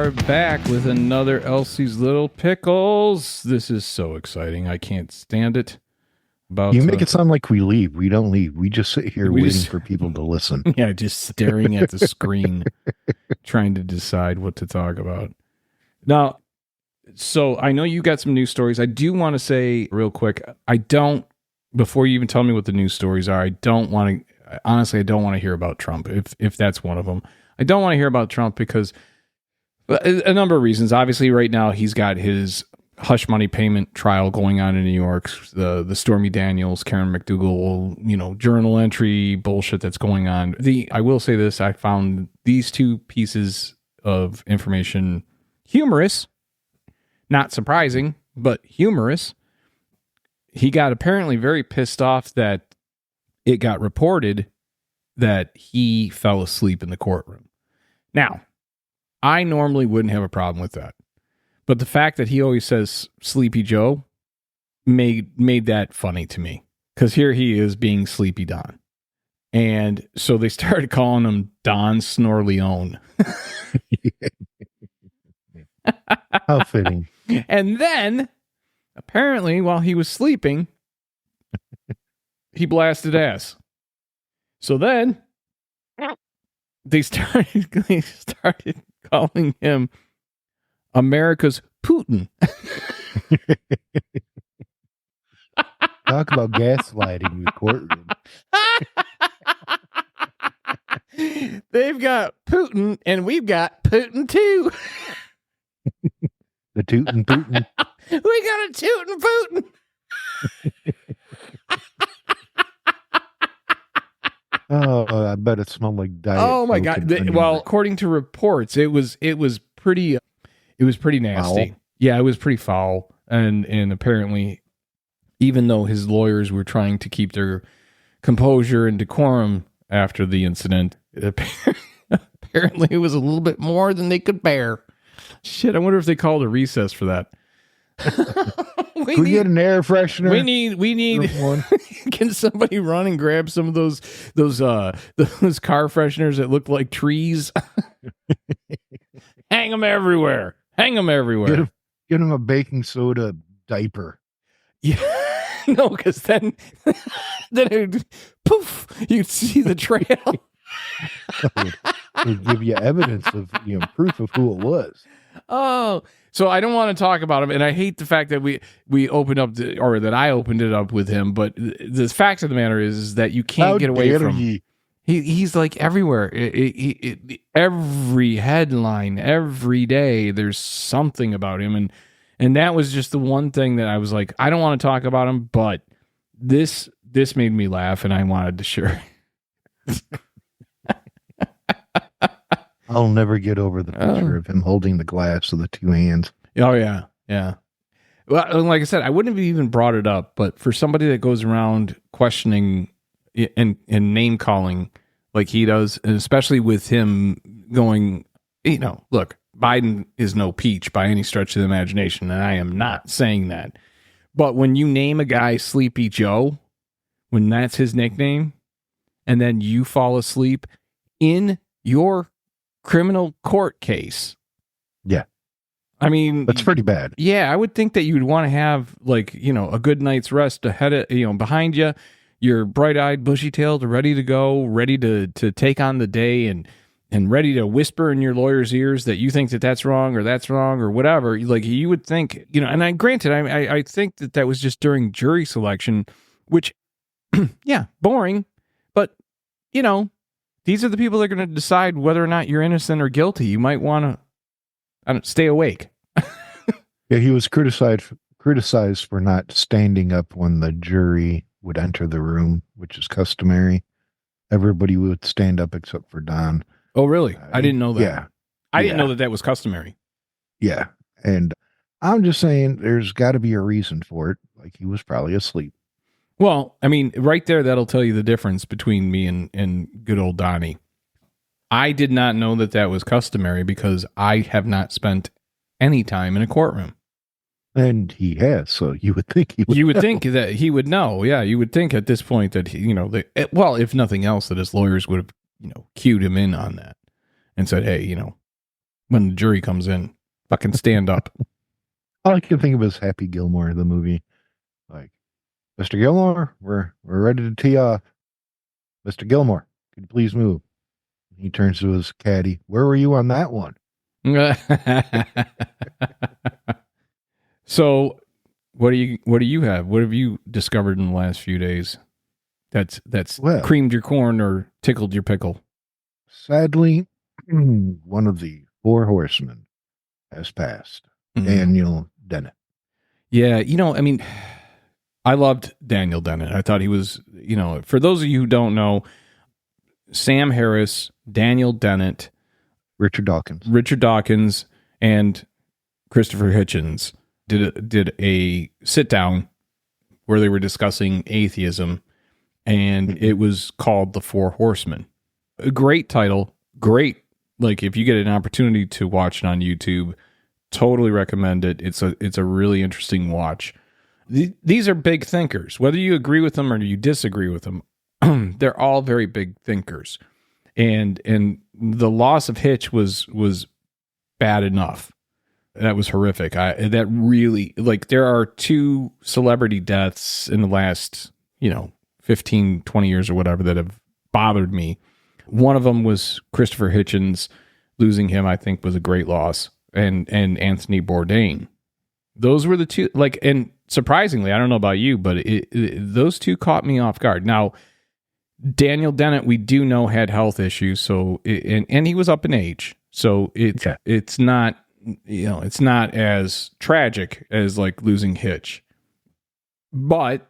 are back with another Elsie's Little Pickles. This is so exciting. I can't stand it. You make it sound like we leave. We don't leave. We just sit here waiting for people to listen. Yeah, just staring at the screen, trying to decide what to talk about. Now, so I know you got some news stories. I do want to say real quick, before you even tell me what the news stories are, I don't want to hear about Trump, if that's one of them. I don't want to hear about Trump because a number of reasons. Obviously, right now, he's got his hush money payment trial going on in New York, the Stormy Daniels, Karen McDougal, journal entry bullshit that's going on. I will say this, I found these two pieces of information humorous, not surprising, but humorous. He got apparently very pissed off that it got reported that he fell asleep in the courtroom. Now, I normally wouldn't have a problem with that. But the fact that he always says Sleepy Joe made that funny to me. Because here he is being Sleepy Don. And so they started calling him Don Snorleone. How fitting. And then, apparently, while he was sleeping, he blasted ass. So then, they started calling him America's Putin. Talk about gaslighting the courtroom. They've got Putin, and we've got Putin too. The Tootin' Putin. We got a Tootin' Putin. Oh, I bet it smelled like diet. Oh my God! Well, according to reports, it was pretty nasty. Foul. Yeah, it was pretty foul, and apparently, even though his lawyers were trying to keep their composure and decorum after the incident, apparently it was a little bit more than they could bear. Shit, I wonder if they called a recess for that. we get an air freshener. We need one. Can somebody run and grab some of those car fresheners that look like trees? Hang them everywhere. Get him a baking soda diaper. Yeah. No, because then it, poof, you'd see the trail. It'd give you evidence of proof of who it was. Oh, so I don't want to talk about him, and I hate the fact that we opened up that I opened it up with him. But the fact of the matter is that you can't get away from him. He's like everywhere. Every headline, every day, there's something about him, and that was just the one thing that I was like, I don't want to talk about him, but this made me laugh, and I wanted to share. I'll never get over the picture of him holding the glass with the two hands. Oh, yeah. Yeah. Well, like I said, I wouldn't have even brought it up, but for somebody that goes around questioning and name calling like he does, and especially with him going, look, Biden is no peach by any stretch of the imagination, and I am not saying that. But when you name a guy Sleepy Joe, when that's his nickname, and then you fall asleep in your criminal court case. Yeah. I mean, that's pretty bad. Yeah, I would think that you'd want to have a good night's rest ahead of, behind you. You're bright-eyed, bushy-tailed, ready to go, ready to take on the day and ready to whisper in your lawyer's ears that you think that that's wrong or whatever. Like you would think, and I think that was just during jury selection, which, yeah, boring, but these are the people that are going to decide whether or not you're innocent or guilty. You might want to stay awake. Yeah, he was criticized for not standing up when the jury would enter the room, which is customary. Everybody would stand up except for Don. Oh, really? I didn't know that. Yeah. I didn't know that was customary. Yeah. And I'm just saying there's got to be a reason for it. Like he was probably asleep. Well, I mean, right there, that'll tell you the difference between me and good old Donnie. I did not know that was customary because I have not spent any time in a courtroom. And he has, so you would think he would. You would think that he would know. Yeah, you would think at this point that if nothing else, that his lawyers would have, cued him in on that and said, "Hey, when the jury comes in. Fucking stand up. All I can think of is Happy Gilmore, the movie. Like, Mr. Gilmore, we're ready to tee off. Mr. Gilmore, could you please move? He turns to his caddy. Where were you on that one? So, what do you have? What have you discovered in the last few days that's creamed your corn or tickled your pickle? Sadly, one of the four horsemen has passed. Daniel Dennett. Yeah, I mean, I loved Daniel Dennett. I thought he was, for those of you who don't know, Sam Harris, Daniel Dennett, Richard Dawkins, and Christopher Hitchens did a sit down where they were discussing atheism, and it was called The Four Horsemen. A great title, great. Like, if you get an opportunity to watch it on YouTube, totally recommend it. It's a really interesting watch. These are big thinkers. Whether you agree with them or you disagree with them, they're all very big thinkers. And the loss of Hitch was bad enough. That was horrific. That really, like, there are two celebrity deaths in the last, 15, 20 years or whatever that have bothered me. One of them was Christopher Hitchens. Losing him, I think, was a great loss. And Anthony Bourdain. Those were the two, and surprisingly, I don't know about you, but those two caught me off guard. Now, Daniel Dennett, we do know, had health issues, so and he was up in age, so it's not it's not as tragic as like losing Hitch, but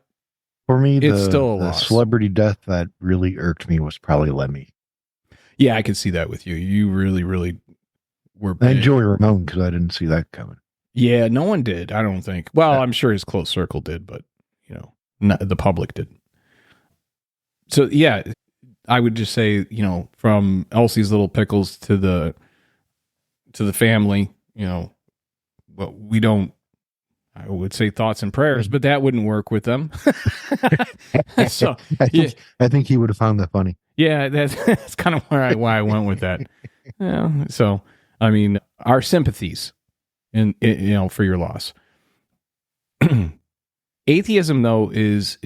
for me, it's still a the loss. Celebrity death that really irked me was probably Lemmy. Yeah, I could see that with you. You really, really were big. And Joey Ramone, because I didn't see that coming. Yeah, no one did, I don't think. Well, I'm sure his close circle did, but not, the public didn't. So yeah, I would just say, from Elsie's little pickles to the family, but we don't. I would say thoughts and prayers, but that wouldn't work with them. So I think he would have found that funny. Yeah, that's kind of why I went with that. Yeah, so I mean, our sympathies, for your loss. Atheism, though, is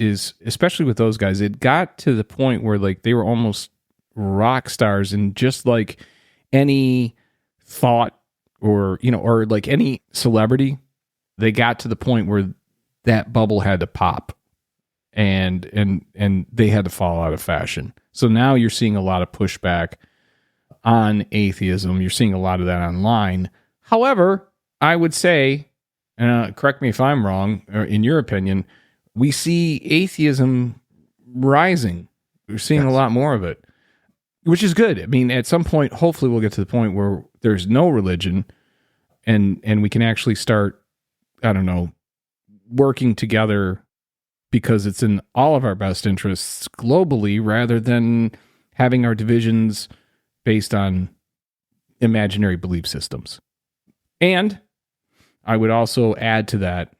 especially with those guys, it got to the point where like they were almost rock stars, and just like any thought or like any celebrity, they got to the point where that bubble had to pop, and they had to fall out of fashion. So now you're seeing a lot of pushback on atheism. You're seeing a lot of that online. However, I would say, correct me if I'm wrong, or in your opinion, we see atheism rising. We're seeing a lot more of it, which is good. I mean, at some point, hopefully we'll get to the point where there's no religion and we can actually start, I don't know, working together because it's in all of our best interests globally, rather than having our divisions based on imaginary belief systems. And I would also add to that,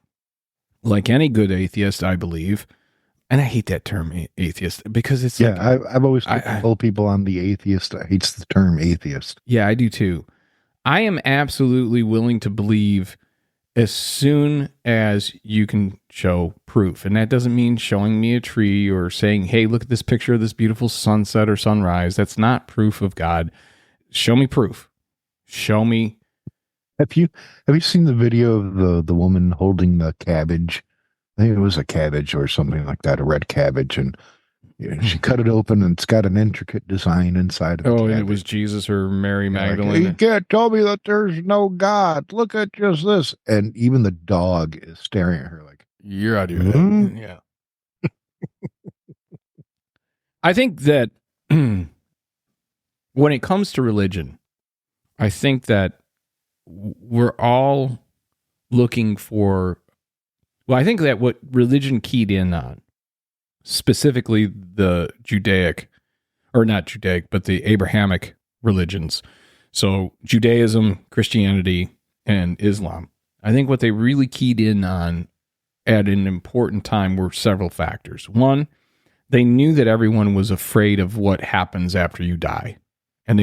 like any good atheist, I believe, and I hate that term atheist because it's I've always told people I'm the atheist that hates the term atheist. Yeah, I do too. I am absolutely willing to believe as soon as you can show proof. And that doesn't mean showing me a tree or saying, hey, look at this picture of this beautiful sunset or sunrise. That's not proof of God. Show me proof. Show me. Have you seen the video of the woman holding the cabbage? I think it was a cabbage or something like that, a red cabbage, and she cut it open and it's got an intricate design inside of it. Oh, and it was Jesus or Mary Magdalene. You can't tell me that there's no God. Look at just this. And even the dog is staring at her like, you're out of your head. Yeah. I think that when it comes to religion, I think that we're all looking for, I think that what religion keyed in on, specifically the Judaic, or not Judaic, but the Abrahamic religions. So Judaism, Christianity, and Islam. I think what they really keyed in on at an important time were several factors. One, they knew that everyone was afraid of what happens after you die. And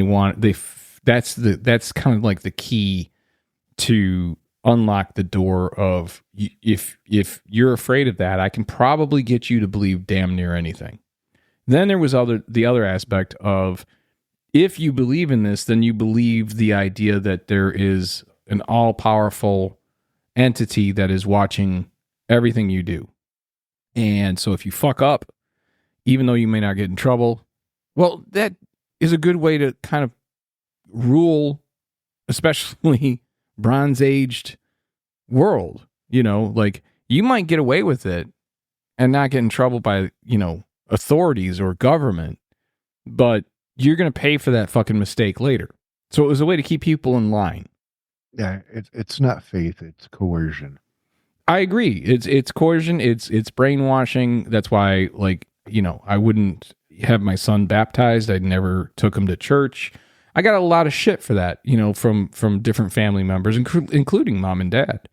That's kind of like the key to unlock the door of, if you're afraid of that, I can probably get you to believe damn near anything. Then there was the other aspect of, if you believe in this, then you believe the idea that there is an all-powerful entity that is watching everything you do. And so if you fuck up, even though you may not get in trouble, well, that is a good way to kind of rule, especially Bronze-aged world. Like, you might get away with it and not get in trouble by, authorities or government, but you're going to pay for that fucking mistake later. So it was a way to keep people in line. Yeah, it's not faith, it's coercion. I agree. It's coercion. It's brainwashing. That's why, like, I wouldn't have my son baptized. I never took him to church. I got a lot of shit for that, from different family members, including mom and dad.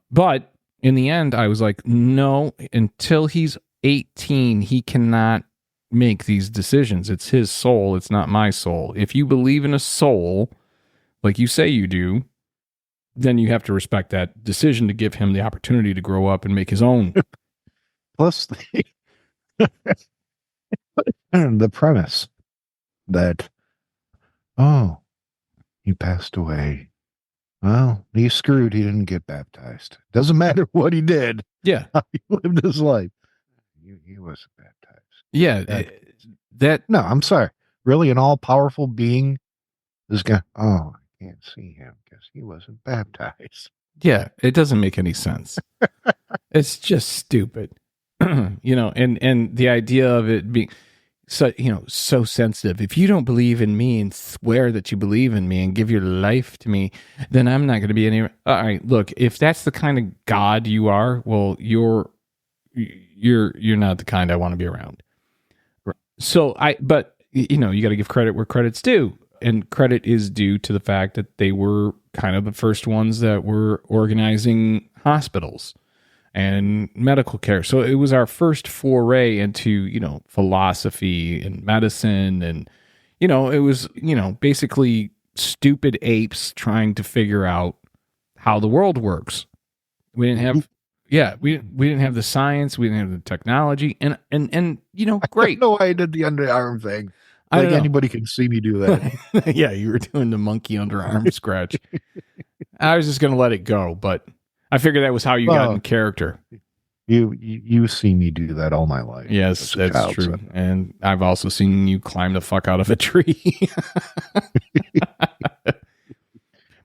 But in the end, I was like, no, until he's 18, he cannot make these decisions. It's his soul. It's not my soul. If you believe in a soul, like you say you do, then you have to respect that decision to give him the opportunity to grow up and make his own. Plus, the premise that, oh, he passed away. Well, he's screwed. He didn't get baptized. Doesn't matter what he did. Yeah. How he lived his life. He wasn't baptized. Yeah. That. No, I'm sorry. Really, an all-powerful being is going, oh, I can't see him because he wasn't baptized. Yeah. It doesn't make any sense. It's just stupid. And the idea of it being so sensitive. If you don't believe in me and swear that you believe in me and give your life to me, then I'm not going to be any. All right, look, if that's the kind of God you are, well, you're not the kind I want to be around. So but you got to give credit where credit's due, and credit is due to the fact that they were kind of the first ones that were organizing hospitals and medical care. So it was our first foray into, philosophy and medicine. And, it was, basically stupid apes trying to figure out how the world works. We didn't have, we didn't have the science. We didn't have the technology and great. I know I did the underarm thing. I don't know. Anybody can see me do that. Yeah. You were doing the monkey underarm scratch. I was just going to let it go, but I figured that was how you got in character. You see me do that all my life. Yes, that's true. So. And I've also seen you climb the fuck out of a tree.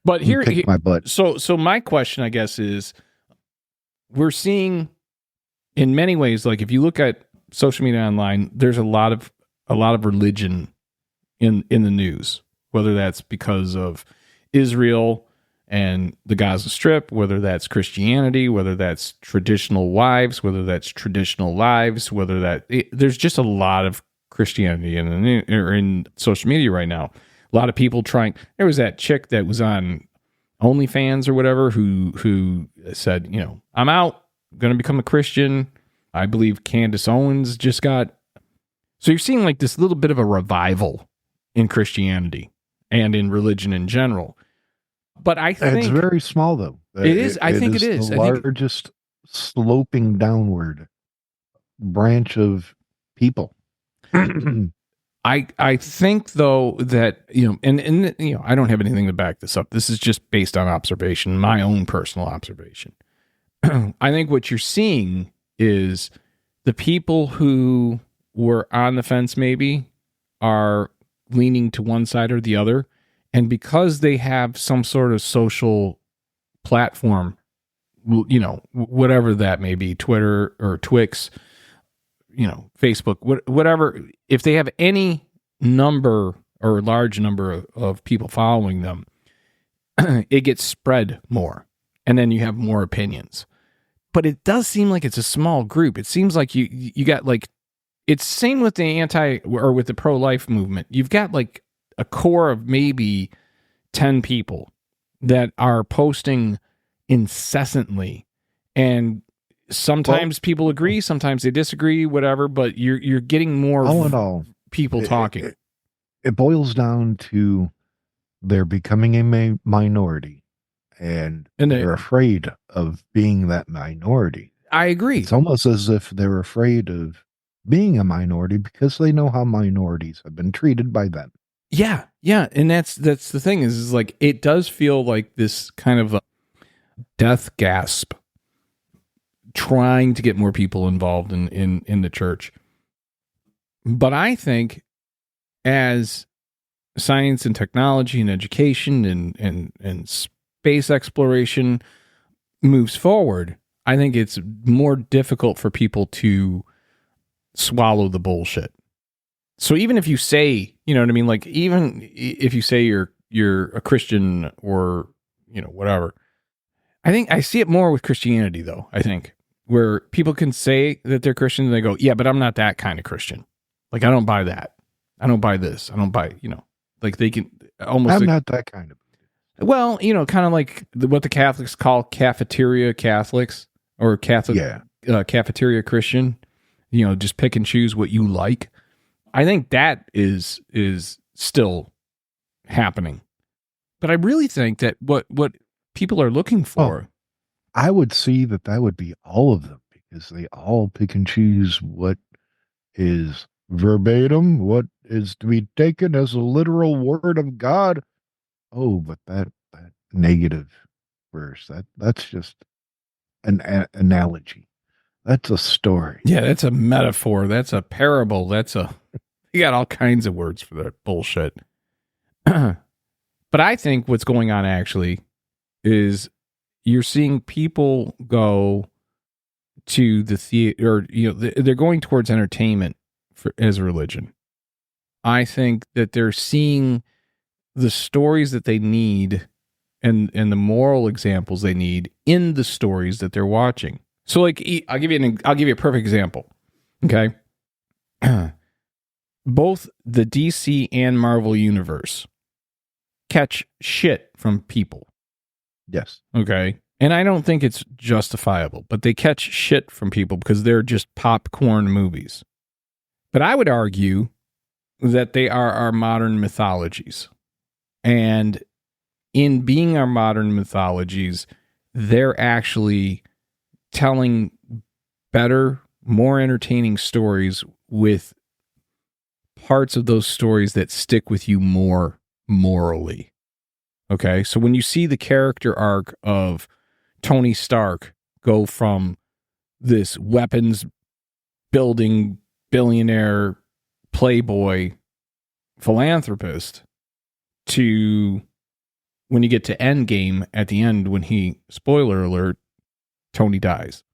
But here, my butt. So my question, I guess, is, we're seeing in many ways, like if you look at social media online, there's a lot of religion in the news, whether that's because of Israel and the Gaza Strip, whether that's Christianity, whether that's traditional wives, whether that's traditional lives, there's just a lot of Christianity in social media right now. A lot of people trying. There was that chick that was on OnlyFans or whatever who said, I'm out, going to become a Christian. I believe Candace Owens just got. So you're seeing like this little bit of a revival in Christianity and in religion in general. But I think it's very small, though. It is. I think it is the largest sloping downward branch of people. I think, though, that and I don't have anything to back this up. This is just based on observation, my own personal observation. I think what you're seeing is the people who were on the fence maybe are leaning to one side or the other. And because they have some sort of social platform, whatever that may be, Twitter or Twix, Facebook, whatever, if they have any number or large number of people following them, it gets spread more. And then you have more opinions. But it does seem like it's a small group. It seems like you got like, it's same with the with the pro-life movement. You've got like a core of maybe 10 people that are posting incessantly, and sometimes people agree, sometimes they disagree, whatever, but you're getting more all in all, people talking. It boils down to they're becoming a minority, and they're afraid of being that minority. I agree. It's almost as if they're afraid of being a minority because they know how minorities have been treated by them. Yeah, yeah, and that's the thing is like it does feel like this kind of a death gasp, trying to get more people involved in the church. But I think as science and technology and education and space exploration moves forward, I think it's more difficult for people to swallow the bullshit. So even if you say, you know what I mean, like even if you say you're a Christian or, you know, whatever, I think I see it more with Christianity though, I think, where people can say that they're Christian and they go, yeah, but I'm not that kind of Christian. Like, I don't buy that. I don't buy this. I don't buy, you know, like they can almost. I'm not that kind of. Well, you know, kind of like what the Catholics call cafeteria Catholics or Catholic cafeteria Christian, you know, just pick and choose what you like. I think that is still happening. But I really think that what people are looking for. I would see that would be all of them because they all pick and choose what is verbatim, what is to be taken as a literal word of God. Oh, but that negative verse, that's just an analogy. That's a story. Yeah, that's a metaphor. That's a parable. You got all kinds of words for that bullshit. But I think what's going on actually is you're seeing people go to the theater, or, you know, they're going towards entertainment as a religion. I think that they're seeing the stories that they need and the moral examples they need in the stories that they're watching. So, like, I'll give you a perfect example. Okay, both the DC and Marvel universe catch shit from people. Yes. Okay. And I don't think it's justifiable, but they catch shit from people because they're just popcorn movies. But I would argue that they are our modern mythologies. And in being our modern mythologies, they're actually telling better, more entertaining stories with parts of those stories that stick with you more morally. Okay, so when you see the character arc of Tony Stark go from this weapons building billionaire playboy philanthropist to when you get to Endgame at the end, when spoiler alert, Tony dies.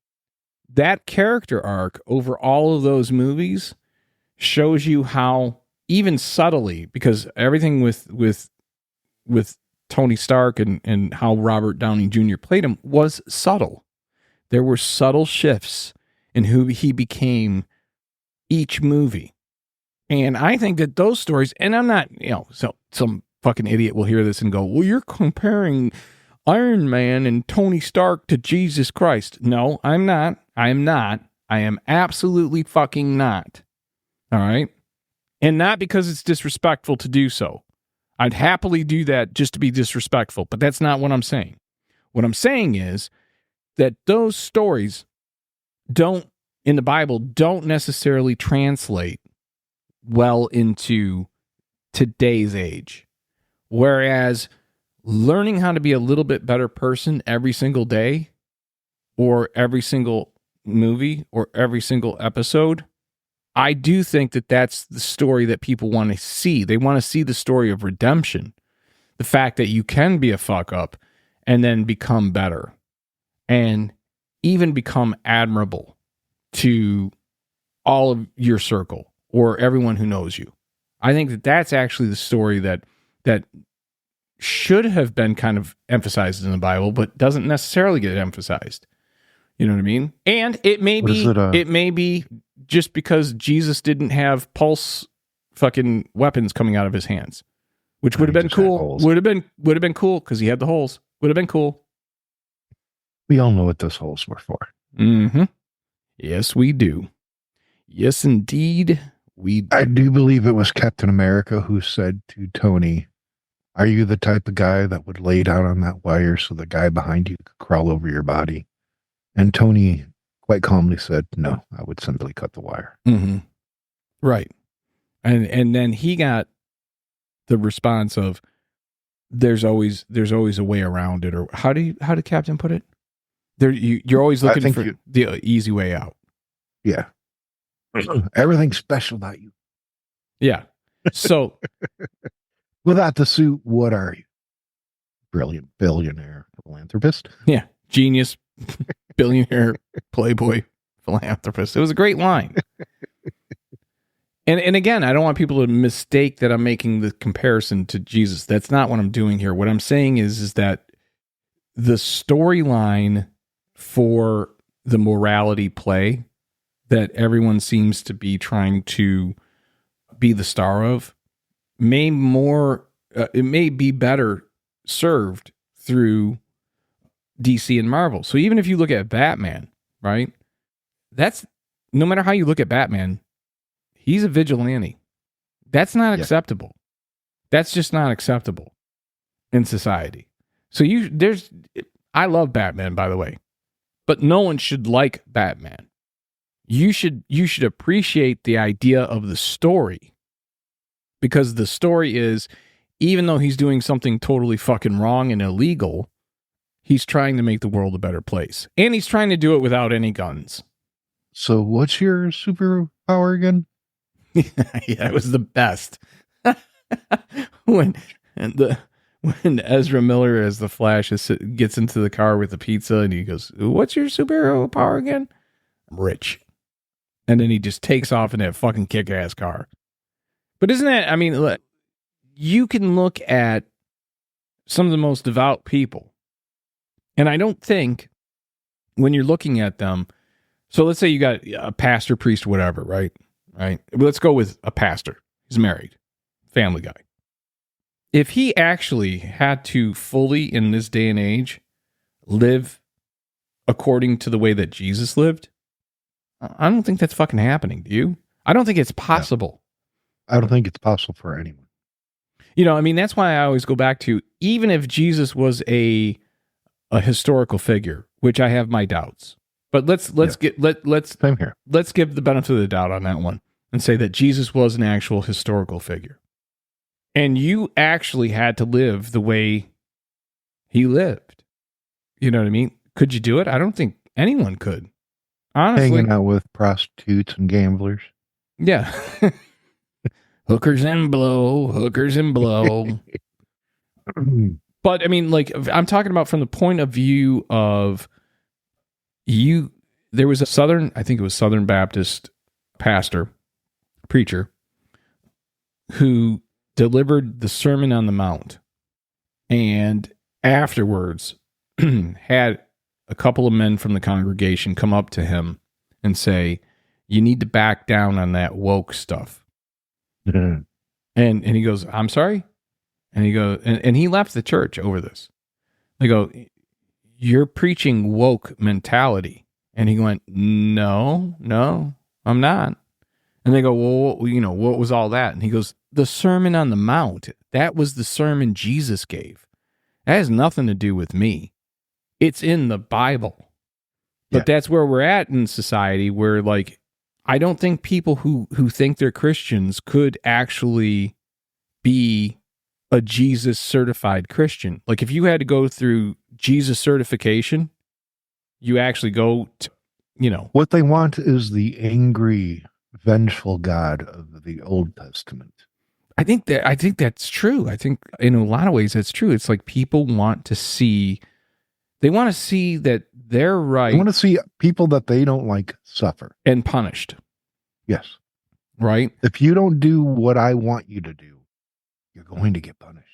That character arc over all of those movies shows you how, even subtly, because everything with Tony Stark and how Robert Downey Jr. played him was subtle. There were subtle shifts in who he became each movie. And I think that those stories, and I'm not, you know, so some fucking idiot will hear this and go, well, you're comparing Iron Man and Tony Stark to Jesus Christ. No, I'm not. I am absolutely fucking not. All right? And not because it's disrespectful to do so. I'd happily do that just to be disrespectful, but that's not what I'm saying. What I'm saying is that those stories in the Bible don't necessarily translate well into today's age. Whereas learning how to be a little bit better person every single day, or every single movie, or every single episode, I do think that that's the story that people want to see. They want to see the story of redemption. The fact that you can be a fuck up and then become better and even become admirable to all of your circle or everyone who knows you. I think that that's actually the story that should have been kind of emphasized in the Bible, but doesn't necessarily get emphasized. You know what I mean? And it may be just because Jesus didn't have pulse fucking weapons coming out of his hands, which would have been cool. Would have been cool because he had the holes. Would have been cool. We all know what those holes were for. Mm-hmm. Yes, we do. Yes, indeed, we do. I do believe it was Captain America who said to Tony, Are you the type of guy that would lay down on that wire so the guy behind you could crawl over your body? And Tony quite calmly said, no, I would simply cut the wire. Mm-hmm. Right. And then he got the response of, there's always a way around it. Or how did Captain put it? You're always looking for the easy way out. Yeah. Everything special about you. Yeah. So without the suit, what are you? Brilliant billionaire philanthropist. Yeah. Genius billionaire playboy philanthropist. It was a great line. And again, I don't want people to mistake that I'm making the comparison to Jesus. That's not what I'm doing here. What I'm saying is that the storyline for the morality play that everyone seems to be trying to be the star of it may be better served through DC and Marvel. So even if you look at Batman, right? That's, no matter how you look at Batman, he's a vigilante. That's not acceptable. That's just not acceptable in society. So I love Batman, by the way, but no one should like Batman. You should appreciate the idea of the story, because the story is, even though he's doing something totally fucking wrong and illegal, he's trying to make the world a better place. And he's trying to do it without any guns. So what's your superpower again? Yeah, it was the best. when Ezra Miller as the Flash gets into the car with the pizza and he goes, "What's your superhero power again?" "I'm rich." And then he just takes off in that fucking kick-ass car. But isn't that, I mean, you can look at some of the most devout people, and I don't think when you're looking at them, so let's say you got a pastor, priest, whatever, right? Let's go with a pastor. He's married, family guy. If he actually had to fully, in this day and age, live according to the way that Jesus lived, I don't think that's fucking happening. Do you? I don't think it's possible. No. I don't think it's possible for anyone. You know, I mean, that's why I always go back to, even if Jesus was a historical figure, which I have my doubts, but let's Same here. Let's give the benefit of the doubt on that one and say that Jesus was an actual historical figure, and you actually had to live the way he lived. You know what I mean? Could you do it? I don't think anyone could. Honestly, hanging out with prostitutes and gamblers. Yeah. Hookers and blow. But I mean, like, I'm talking about from the point of view of there was I think it was Southern Baptist preacher, who delivered the Sermon on the Mount, and afterwards had a couple of men from the congregation come up to him and say, "You need to back down on that woke stuff." And he goes, "I'm sorry?" And he goes, and he left the church over this. They go, "You're preaching woke mentality." And he went, No, I'm not. And they go, "Well, what was all that?" And he goes, "The Sermon on the Mount. That was the sermon Jesus gave. That has nothing to do with me. It's in the Bible." But that's where we're at in society, where, like, I don't think people who think they're Christians could actually be a Jesus certified Christian. Like, if you had to go through Jesus certification, you actually go to, what they want is the angry, vengeful God of the Old Testament. I think that's true. I think in a lot of ways that's true. It's like people want to see that they're right. They want to see people that they don't like suffer and punished. Yes. Right? If you don't do what I want you to do, you're going to get punished.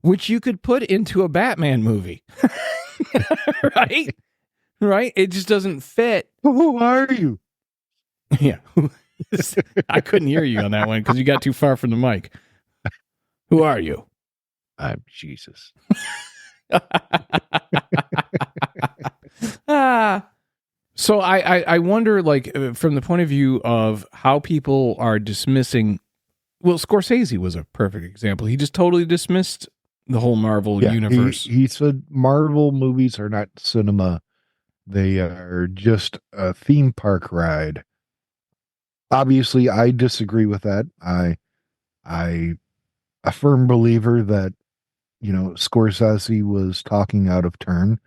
Which you could put into a Batman movie. Right? Right? It just doesn't fit. Who are you? Yeah. I couldn't hear you on that one because you got too far from the mic. Who are you? I'm Jesus. So I wonder, like, from the point of view of how people are dismissing Well, Scorsese was a perfect example. He just totally dismissed the whole Marvel universe. He said Marvel movies are not cinema. They are just a theme park ride. Obviously, I disagree with that. I a firm believer that, Scorsese was talking out of turn.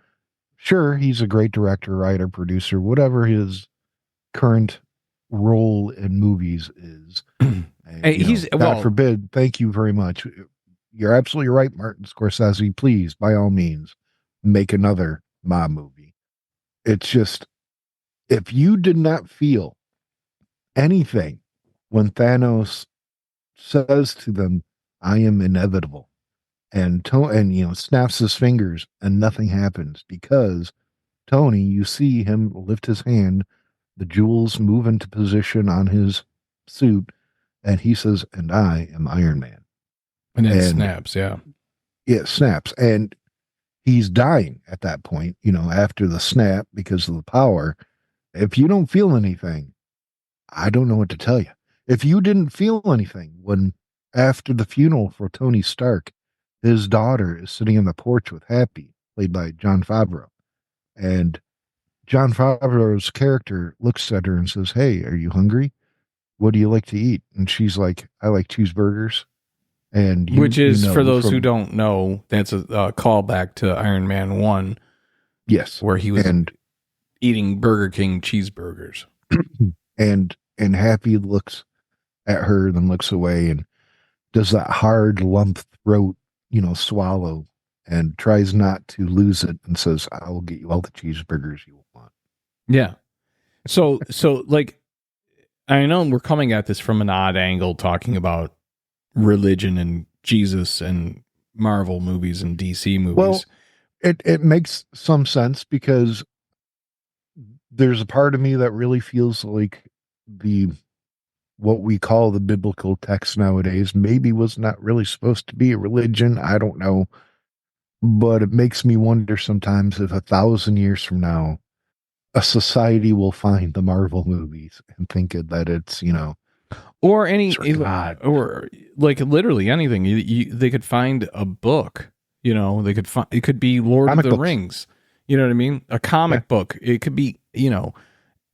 Sure, he's a great director, writer, producer, whatever his current role in movies is. And, God forbid, thank you very much. You're absolutely right, Martin Scorsese. Please, by all means, make another mob movie. It's just, if you did not feel anything when Thanos says to them, I am inevitable, and snaps his fingers and nothing happens, because Tony, you see him lift his hand, the jewels move into position on his suit, and he says, and I am Iron Man. And then snaps, yeah. It snaps. And he's dying at that point, after the snap because of the power. If you don't feel anything, I don't know what to tell you. If you didn't feel anything when, after the funeral for Tony Stark, his daughter is sitting on the porch with Happy, played by Jon Favreau. And Jon Favreau's character looks at her and says, hey, are you hungry? What do you like to eat? And she's like, I like cheeseburgers. And which is, for those who don't know, that's a callback to Iron Man 1. Yes. Where he was eating Burger King cheeseburgers. and Happy looks at her, then looks away and does that hard lump throat, swallow, and tries not to lose it, and says, I will get you all the cheeseburgers you want. Yeah. So like, I know we're coming at this from an odd angle, talking about religion and Jesus and Marvel movies and DC movies. Well, it makes some sense, because there's a part of me that really feels like what we call the biblical text nowadays maybe was not really supposed to be a religion. I don't know. But it makes me wonder sometimes if 1,000 years from now, a society will find the Marvel movies and think that it's, or or like literally anything. They could find a book, they could find, it could be Lord of the Rings. You know what I mean? A comic book. It could be,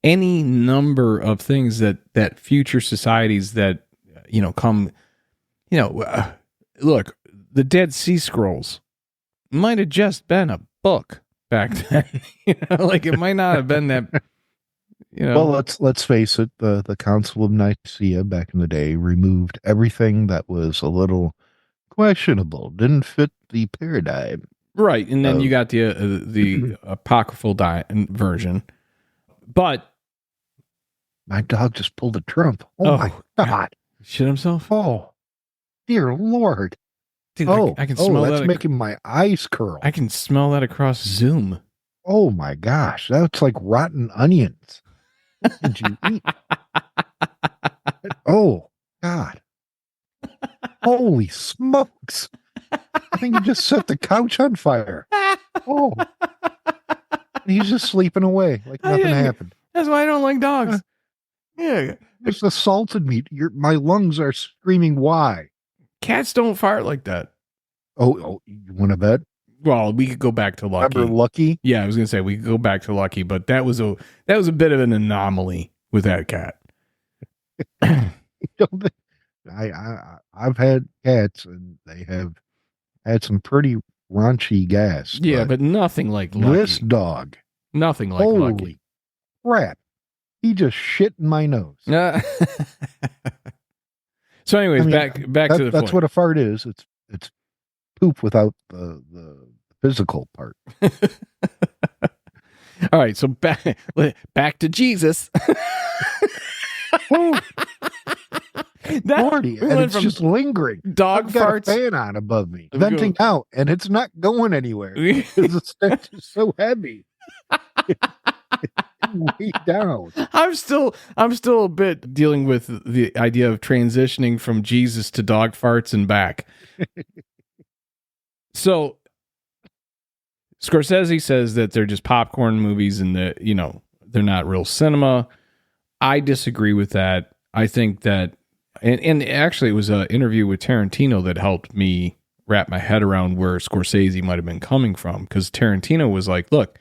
any number of things that future societies that, come, look, the Dead Sea Scrolls might have just been a book back then. Like it might not have been that. Well, let's face it. The Council of Nicaea back in the day removed everything that was a little questionable, didn't fit the paradigm. Right, and then you got the apocryphal version. But my dog just pulled a Trump. Oh my God! Shit himself. Oh, dear Lord! Dude, I can smell that's making my eyes curl. I can smell that across Zoom. Oh my gosh, that's like rotten onions. What did you eat? Oh God! Holy smokes! I think you just set the couch on fire. Oh, he's just sleeping away like nothing happened. That's why I don't like dogs. Yeah, it's assaulted me. My lungs are screaming. Why? Cats don't fart like that. Oh, you want to bet? Well, we could go back to Lucky. Remember Lucky? Yeah, I was gonna say we could go back to Lucky, but that was a bit of an anomaly with that cat. I've had cats, and they have had some pretty raunchy gas. Yeah, but nothing like Lucky. This dog, nothing like holy Lucky. Crap! He just shit in my nose. So, anyways, back to the point. That's what a fart is. It's poop without the physical part. All right, so back to Jesus. Lordy, and it's just lingering. Dog I've got farts. A fan on above me, venting out, and it's not going anywhere because the stench is so heavy. Way down. I'm still a bit dealing with the idea of transitioning from Jesus to dog farts and back. So Scorsese says that they're just popcorn movies and that, they're not real cinema. I disagree with that. I think that And actually, it was an interview with Tarantino that helped me wrap my head around where Scorsese might have been coming from. Because Tarantino was like, look,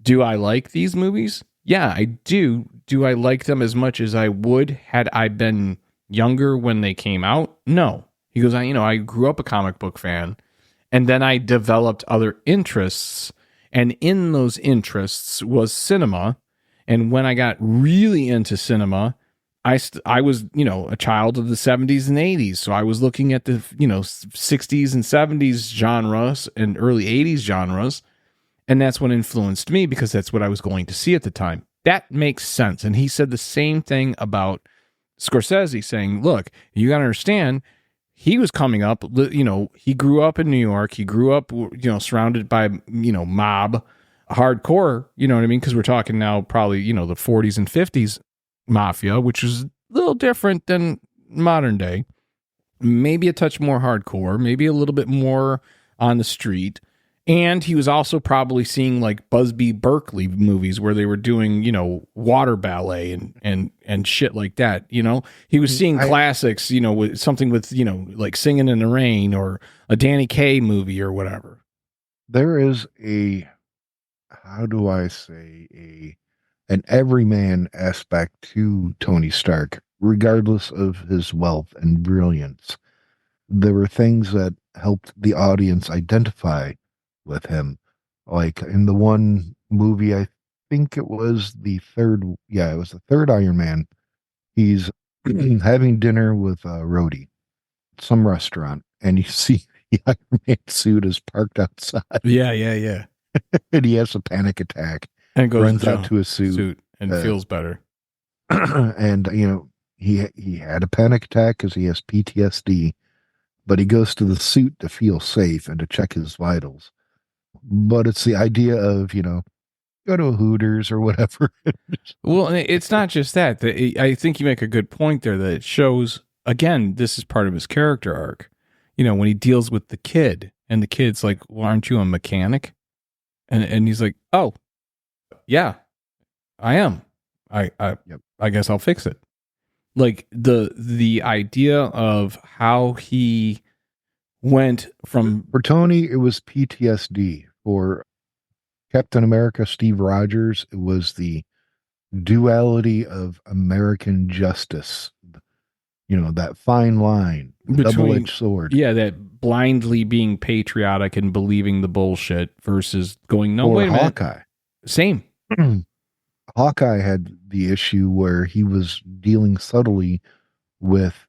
do I like these movies? Yeah, I do. Do I like them as much as I would had I been younger when they came out? No. He goes, I grew up a comic book fan, and then I developed other interests, and in those interests was cinema. And when I got really into cinema, I was, a child of the 70s and 80s. So I was looking at the, 60s and 70s genres and early 80s genres. And that's what influenced me because that's what I was going to see at the time. That makes sense. And he said the same thing about Scorsese, saying, look, you got to understand, he was coming up, he grew up in New York. He grew up, surrounded by, mob hardcore, you know what I mean? Because we're talking now probably, the 40s and 50s mafia, which is a little different than modern day. Maybe a touch more hardcore, maybe a little bit more on the street. And he was also probably seeing like Busby Berkeley movies where they were doing, water ballet and shit like that. He was seeing classics, with something with, like Singing in the Rain or a Danny Kaye movie or whatever. There is an everyman aspect to Tony Stark, regardless of his wealth and brilliance. There were things that helped the audience identify with him. Like in the one movie, I think it was the third Iron Man. He's having dinner with Rhodey at some restaurant, and you see the Iron Man suit is parked outside. Yeah. And he has a panic attack and runs out to his suit and feels better. And he had a panic attack because he has PTSD, but he goes to the suit to feel safe and to check his vitals. But it's the idea of, go to a Hooters or whatever. Well, it's not just that. I think you make a good point there that it shows, again, this is part of his character arc. When he deals with the kid and the kid's like, well, aren't you a mechanic? And he's like, oh, yeah, I am. I guess I'll fix it. Like the idea of how he went from... For Tony, it was PTSD. For Captain America, Steve Rogers, it was the duality of American justice. That fine line, the double-edged sword. Yeah, that blindly being patriotic and believing the bullshit versus going, no, wait a minute. Hawkeye. Same. Hawkeye had the issue where he was dealing subtly with,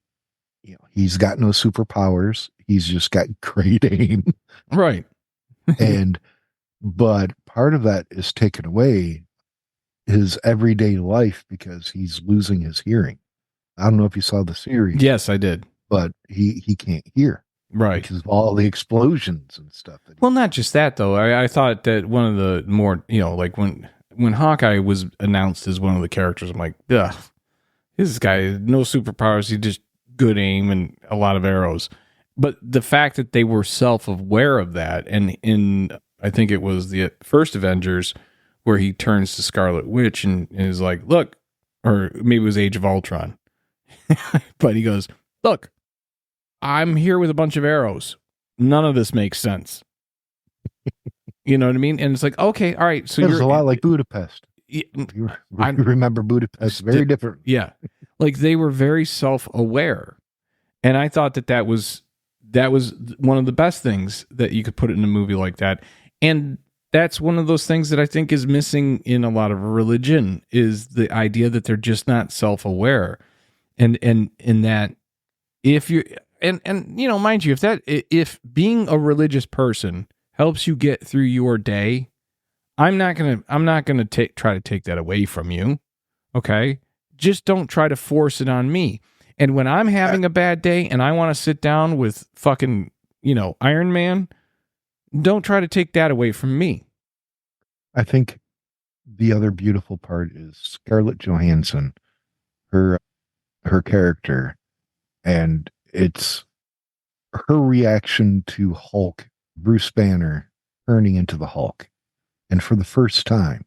he's got no superpowers. He's just got great aim. Right. But part of that is taken away his everyday life because he's losing his hearing. I don't know if you saw the series. Yes, I did. But he can't hear. Right. Because of all the explosions and stuff. Well, not just that, though. I thought that one of the more, like when Hawkeye was announced as one of the characters, I'm like, ugh, this guy, no superpowers. He just good aim and a lot of arrows. But the fact that they were self-aware of that, and in, I think it was the first Avengers, where he turns to Scarlet Witch and is like, look, or maybe it was Age of Ultron. But he goes, look, I'm here with a bunch of arrows. None of this makes sense. You know what I mean? And it's like, okay, all right. So it's a lot like Budapest. You remember Budapest, very different. Yeah. Like they were very self-aware. And I thought that was one of the best things that you could put in a movie like that. And that's one of those things that I think is missing in a lot of religion, is the idea that they're just not self-aware. And in that, if you and mind you, if being a religious person helps you get through your day, I'm not gonna try to take that away from you. Okay, just don't try to force it on me. And when I'm having a bad day and I want to sit down with fucking Iron Man, don't try to take that away from me. I think the other beautiful part is Scarlett Johansson, her character, and it's her reaction to Hulk, Bruce Banner turning into the Hulk. And for the first time,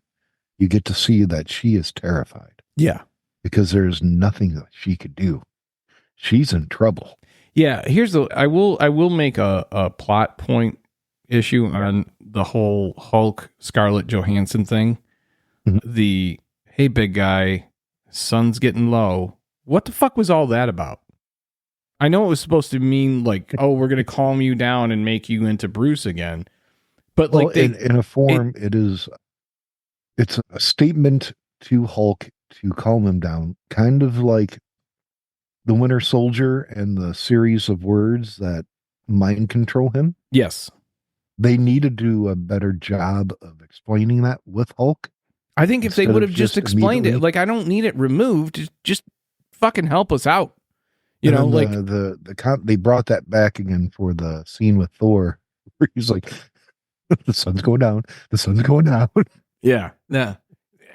you get to see that she is terrified. Yeah. Because there's nothing that she could do. she's in trouble. Yeah, I will make a plot point issue on the whole Hulk Scarlett Johansson thing. Mhm. The hey big guy, sun's getting low. What the fuck was all that about? I know it was supposed to mean like, oh, we're gonna calm you down and make you into Bruce again. But Well, like in a form, it's a statement to Hulk to calm him down, kind of like the Winter Soldier and the series of words that mind control him. yes. They need to do a better job of explaining that with Hulk. I think if they Instead would of have just explained it, immediately- like I don't need it removed, just fucking help us out. You And know, like then they brought that back again for the scene with Thor, where he's like, "The sun's going down. The sun's going down." yeah.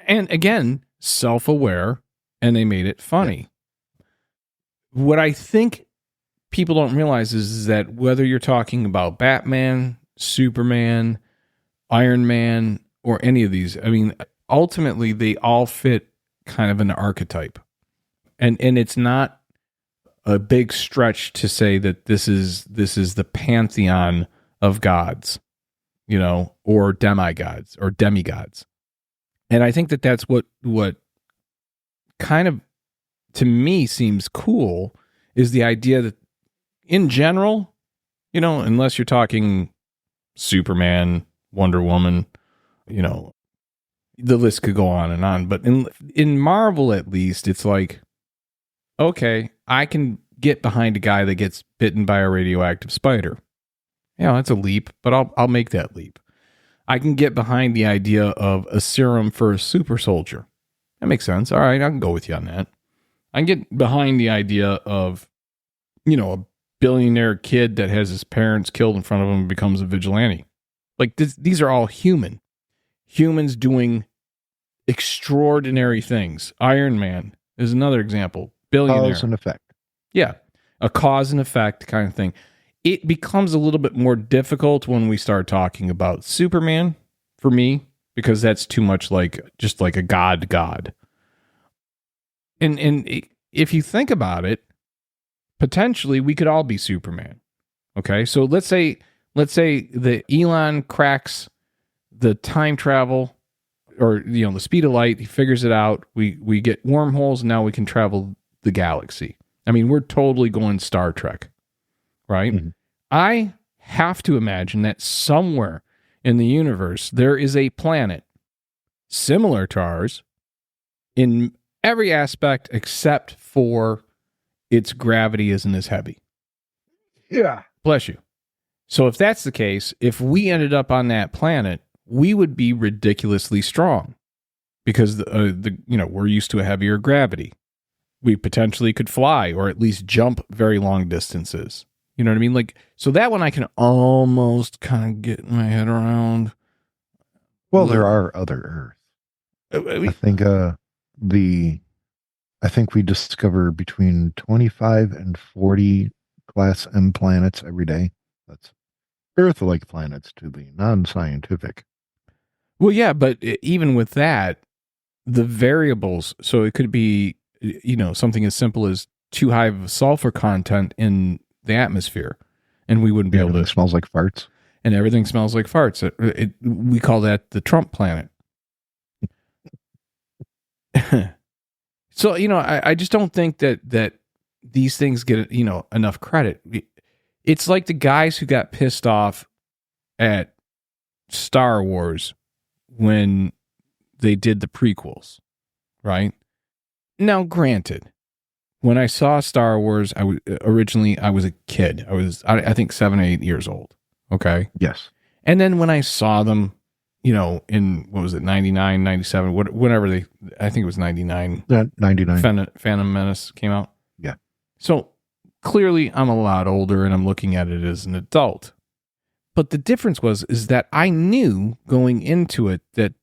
And again, self-aware, and they made it funny. What I think people don't realize is that whether you're talking about Batman, Superman, Iron Man, or any of these, I mean, ultimately they all fit kind of an archetype. And it's not a big stretch to say that this is the pantheon of gods, you know, or demigods or demigods. And I think that that's what kind of to me seems cool is the idea that in general, you know, unless you're talking Superman, Wonder Woman, you know, the list could go on. But in Marvel, at least, it's like, okay, I can get behind a guy that gets bitten by a radioactive spider. Yeah, that's a leap, but I'll make that leap. I can get behind the idea of a serum for a super soldier. That makes sense. All right, I can go with you on that. I can get behind the idea of, you know, a billionaire kid that has his parents killed in front of him and becomes a vigilante. Like these are all humans doing extraordinary things. Iron Man is another example. Billionaire. Cause and effect. Yeah, a cause and effect kind of thing. It becomes a little bit more difficult when we start talking about Superman for me, because that's too much like just like a god. And if you think about it, potentially we could all be Superman. Okay, so let's say that Elon cracks the time travel, or you know, the speed of light. He figures it out. We get wormholes, and now we can travel the galaxy. I mean, we're totally going Star Trek, right? Mm-hmm. I have to imagine that somewhere in the universe there is a planet similar to ours in every aspect except for its gravity isn't as heavy. Yeah. Bless you. So if that's the case, if we ended up on that planet, we would be ridiculously strong because we're used to a heavier gravity. We potentially could fly or at least jump very long distances. You know what I mean? Like, so that one I can almost kind of get my head around. Well, there are other Earths. I think we discover between 25 and 40 class M planets every day. That's Earth-like planets to the non-scientific. Well, yeah, but even with that, the variables, so it could be, you know, something as simple as too high of a sulfur content in the atmosphere, and we wouldn't be able to. It smells like farts. And everything smells like farts. We call that the Trump planet. So, you know, I just don't think that these things get, you know, enough credit. It's like the guys who got pissed off at Star Wars when they did the prequels, right? Now, granted, when I saw Star Wars, I was a kid. I think 7 or 8 years old. Okay. Yes. And then when I saw them, you know, in, what was it, 99, 97, whenever I think it was 99. 99. Phantom Menace came out. Yeah. So clearly I'm a lot older and I'm looking at it as an adult. But the difference is that I knew going into it that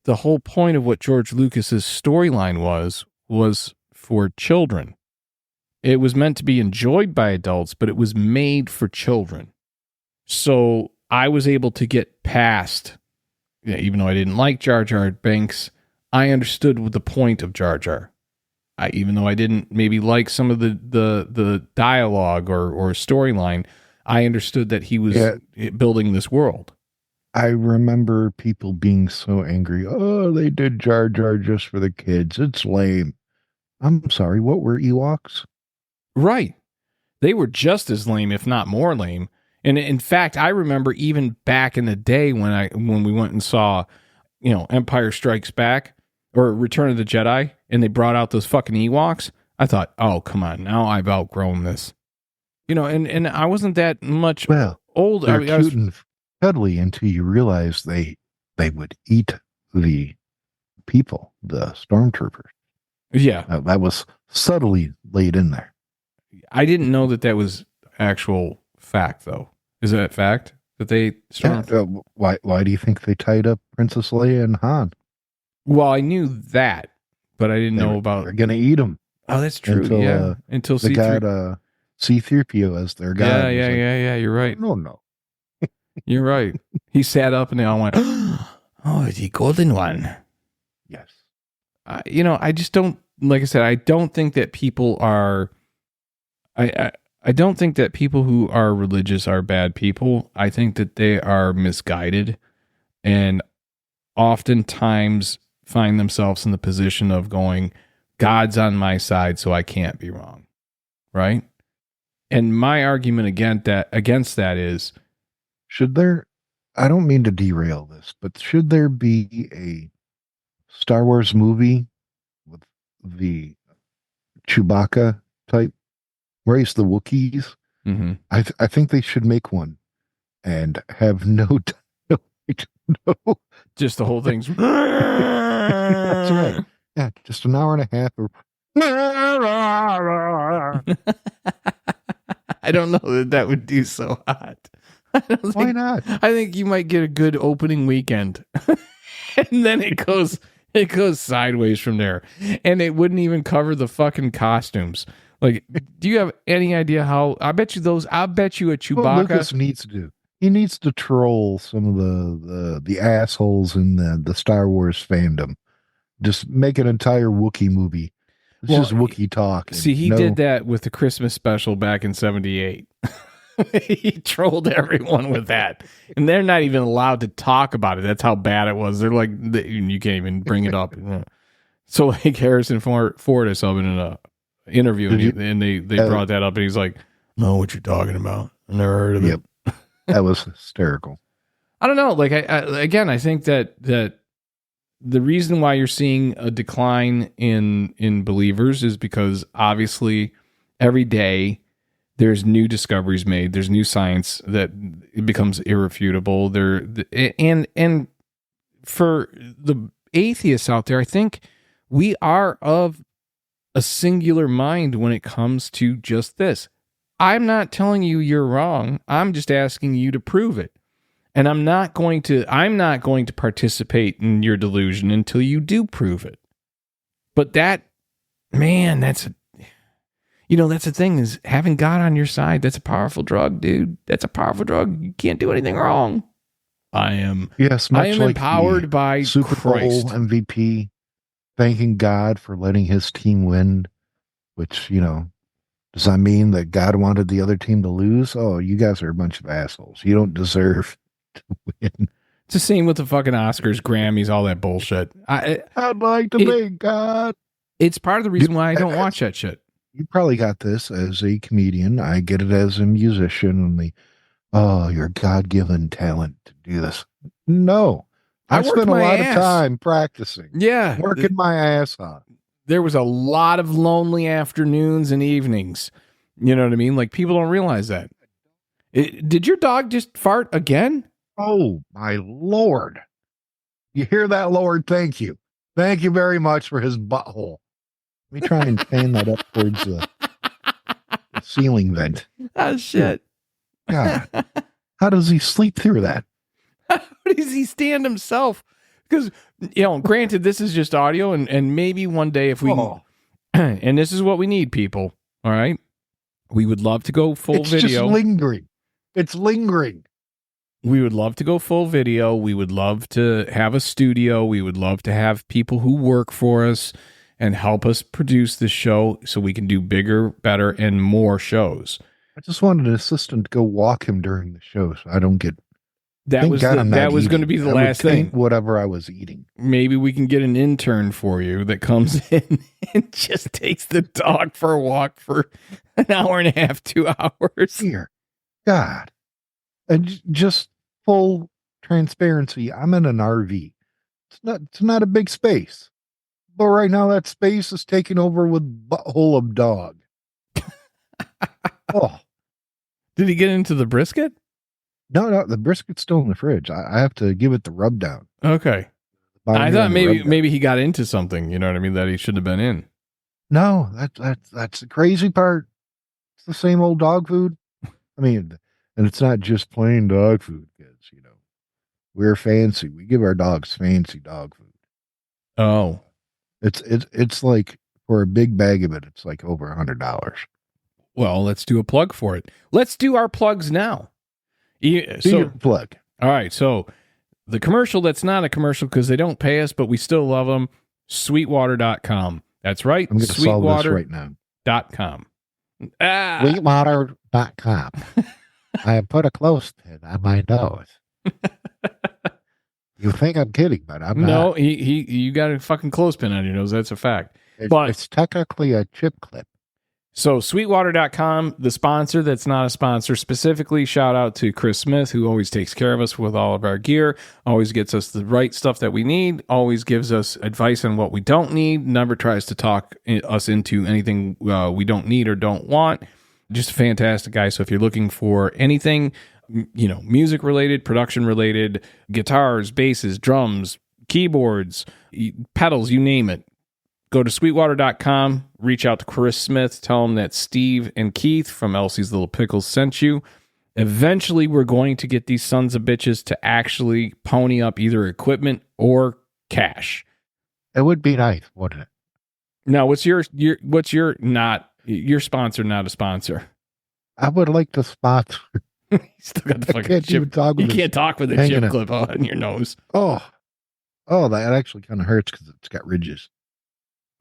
the whole point of what George Lucas's storyline was for children. It was meant to be enjoyed by adults, but it was made for children. So I was able to get past, even though I didn't like Jar Jar Binks, I understood the point of Jar Jar. even though I didn't maybe like some of the dialogue or storyline, I understood that he was building this world. I remember people being so angry. Oh, they did Jar Jar just for the kids. It's lame. I'm sorry, what were Ewoks? Right. They were just as lame, if not more lame. And in fact, I remember even back in the day when we went and saw, Empire Strikes Back or Return of the Jedi, and they brought out those fucking Ewoks. I thought, oh, come on, now I've outgrown this. And I wasn't that much old. They're cute and cuddly until you realize they would eat the people, the stormtroopers. Yeah. That was subtly laid in there. I didn't know that was actual fact, though. Is that fact that they? Why do you think they tied up Princess Leia and Han? Well, I knew that, but I didn't know about. They're gonna eat them. Oh, that's true. Until they got C-3PO as their guy. Yeah. You're right. No. You're right. He sat up and they all went, "Oh, the golden one." Yes. I just don't. Like I said, I don't think that people are. I don't think that people who are religious are bad people. I think that they are misguided and oftentimes find themselves in the position of going, God's on my side, so I can't be wrong. Right? And my argument against that is, should there, I don't mean to derail this, but should there be a Star Wars movie with the Chewbacca type race, the Wookiees? Mm-hmm. I think they should make one and have no just the whole thing's that's right. Yeah, just an hour and a half of I don't know that would do so hot. Why not? I think you might get a good opening weekend. And then it goes sideways from there. And it wouldn't even cover the fucking costumes. Like, do you have any idea how? I bet you a Chewbacca. What Lucas needs to do. He needs to troll some of the assholes in the Star Wars fandom. Just make an entire Wookiee movie. It's just Wookiee talk. See, he did that with the Christmas special back in '78. He trolled everyone with that. And they're not even allowed to talk about it. That's how bad it was. They're like, you can't even bring it up. So like Harrison Ford I saw him in an interview, and they brought that up, and he's like, know what you're talking about. I never heard of it. That was hysterical. I don't know. Like, I think that the reason why you're seeing a decline in believers is because obviously every day there's new discoveries made. There's new science that it becomes irrefutable. And for the atheists out there, I think we are of a singular mind when it comes to just this. I'm not telling you you're wrong. I'm just asking you to prove it. And I'm not going to participate in your delusion until you do prove it. But that's the thing, is having God on your side. That's a powerful drug, dude. That's a powerful drug. You can't do anything wrong. I am empowered by Super Christ. Bowl MVP, thanking God for letting his team win, which, does that mean that God wanted the other team to lose? Oh, you guys are a bunch of assholes. You don't deserve to win. It's the same with the fucking Oscars, Grammys, all that bullshit. I'd like to thank God. It's part of the reason why I don't watch that shit. You probably got this as a comedian. I get it as a musician, and your God-given talent to do this. No. I spent a lot of time practicing. Yeah. Working my ass off. There was a lot of lonely afternoons and evenings. You know what I mean? Like, people don't realize that. Did your dog just fart again? Oh, my Lord. You hear that, Lord? Thank you. Thank you very much for his butthole. Let me try and fan that up towards the ceiling vent. Oh, shit. God. How does he sleep through that? How does he stand himself? Because, granted, this is just audio, and maybe one day if we... And this is what we need, people. All right? We would love to go full video. It's just lingering. It's lingering. We would love to go full video. We would love to have a studio. We would love to have people who work for us and help us produce this show so we can do bigger, better, and more shows. I just wanted an assistant to go walk him during the show so I don't get... That was going to be the last thing. Whatever I was eating. Maybe we can get an intern for you that comes in and just takes the dog for a walk for an hour and a half, 2 hours. Dear God. And just full transparency, I'm in an RV. It's not a big space. But right now that space is taken over with butthole of dog. Oh. Did he get into the brisket? No, the brisket's still in the fridge. I have to give it the rub down. Okay. I thought maybe he got into something, you know what I mean, that he shouldn't have been in. No, that's the crazy part. It's the same old dog food. I mean, and it's not just plain dog food, kids, you know. We're fancy. We give our dogs fancy dog food. Oh. It's like, for a big bag of it, it's like over $100. Well, let's do a plug for it. Let's do our plugs now. So plug. All right. So the commercial that's not a commercial because they don't pay us, but we still love them. Sweetwater.com. That's right. I'm going to solve this right now. .com. Sweetwater.com. I have put a clothespin on my nose. You think I'm kidding, but I'm not. No, you got a fucking clothespin on your nose. That's a fact. But it's technically a chip clip. So Sweetwater.com, the sponsor that's not a sponsor, specifically shout out to Chris Smith, who always takes care of us with all of our gear, always gets us the right stuff that we need, always gives us advice on what we don't need, never tries to talk us into anything we don't need or don't want. Just a fantastic guy. So if you're looking for anything, you know, music related, production related, guitars, basses, drums, keyboards, pedals, you name it, go to sweetwater.com, reach out to Chris Smith, tell him that Steve and Keith from Elsie's Little Pickles sent you. Eventually, we're going to get these sons of bitches to actually pony up either equipment or cash. It would be nice, wouldn't it? Now, what's your sponsor, not a sponsor? I would like to sponsor. You still got the fucking chip. You can't talk with a chip clip on your nose. Oh, that actually kind of hurts because it's got ridges.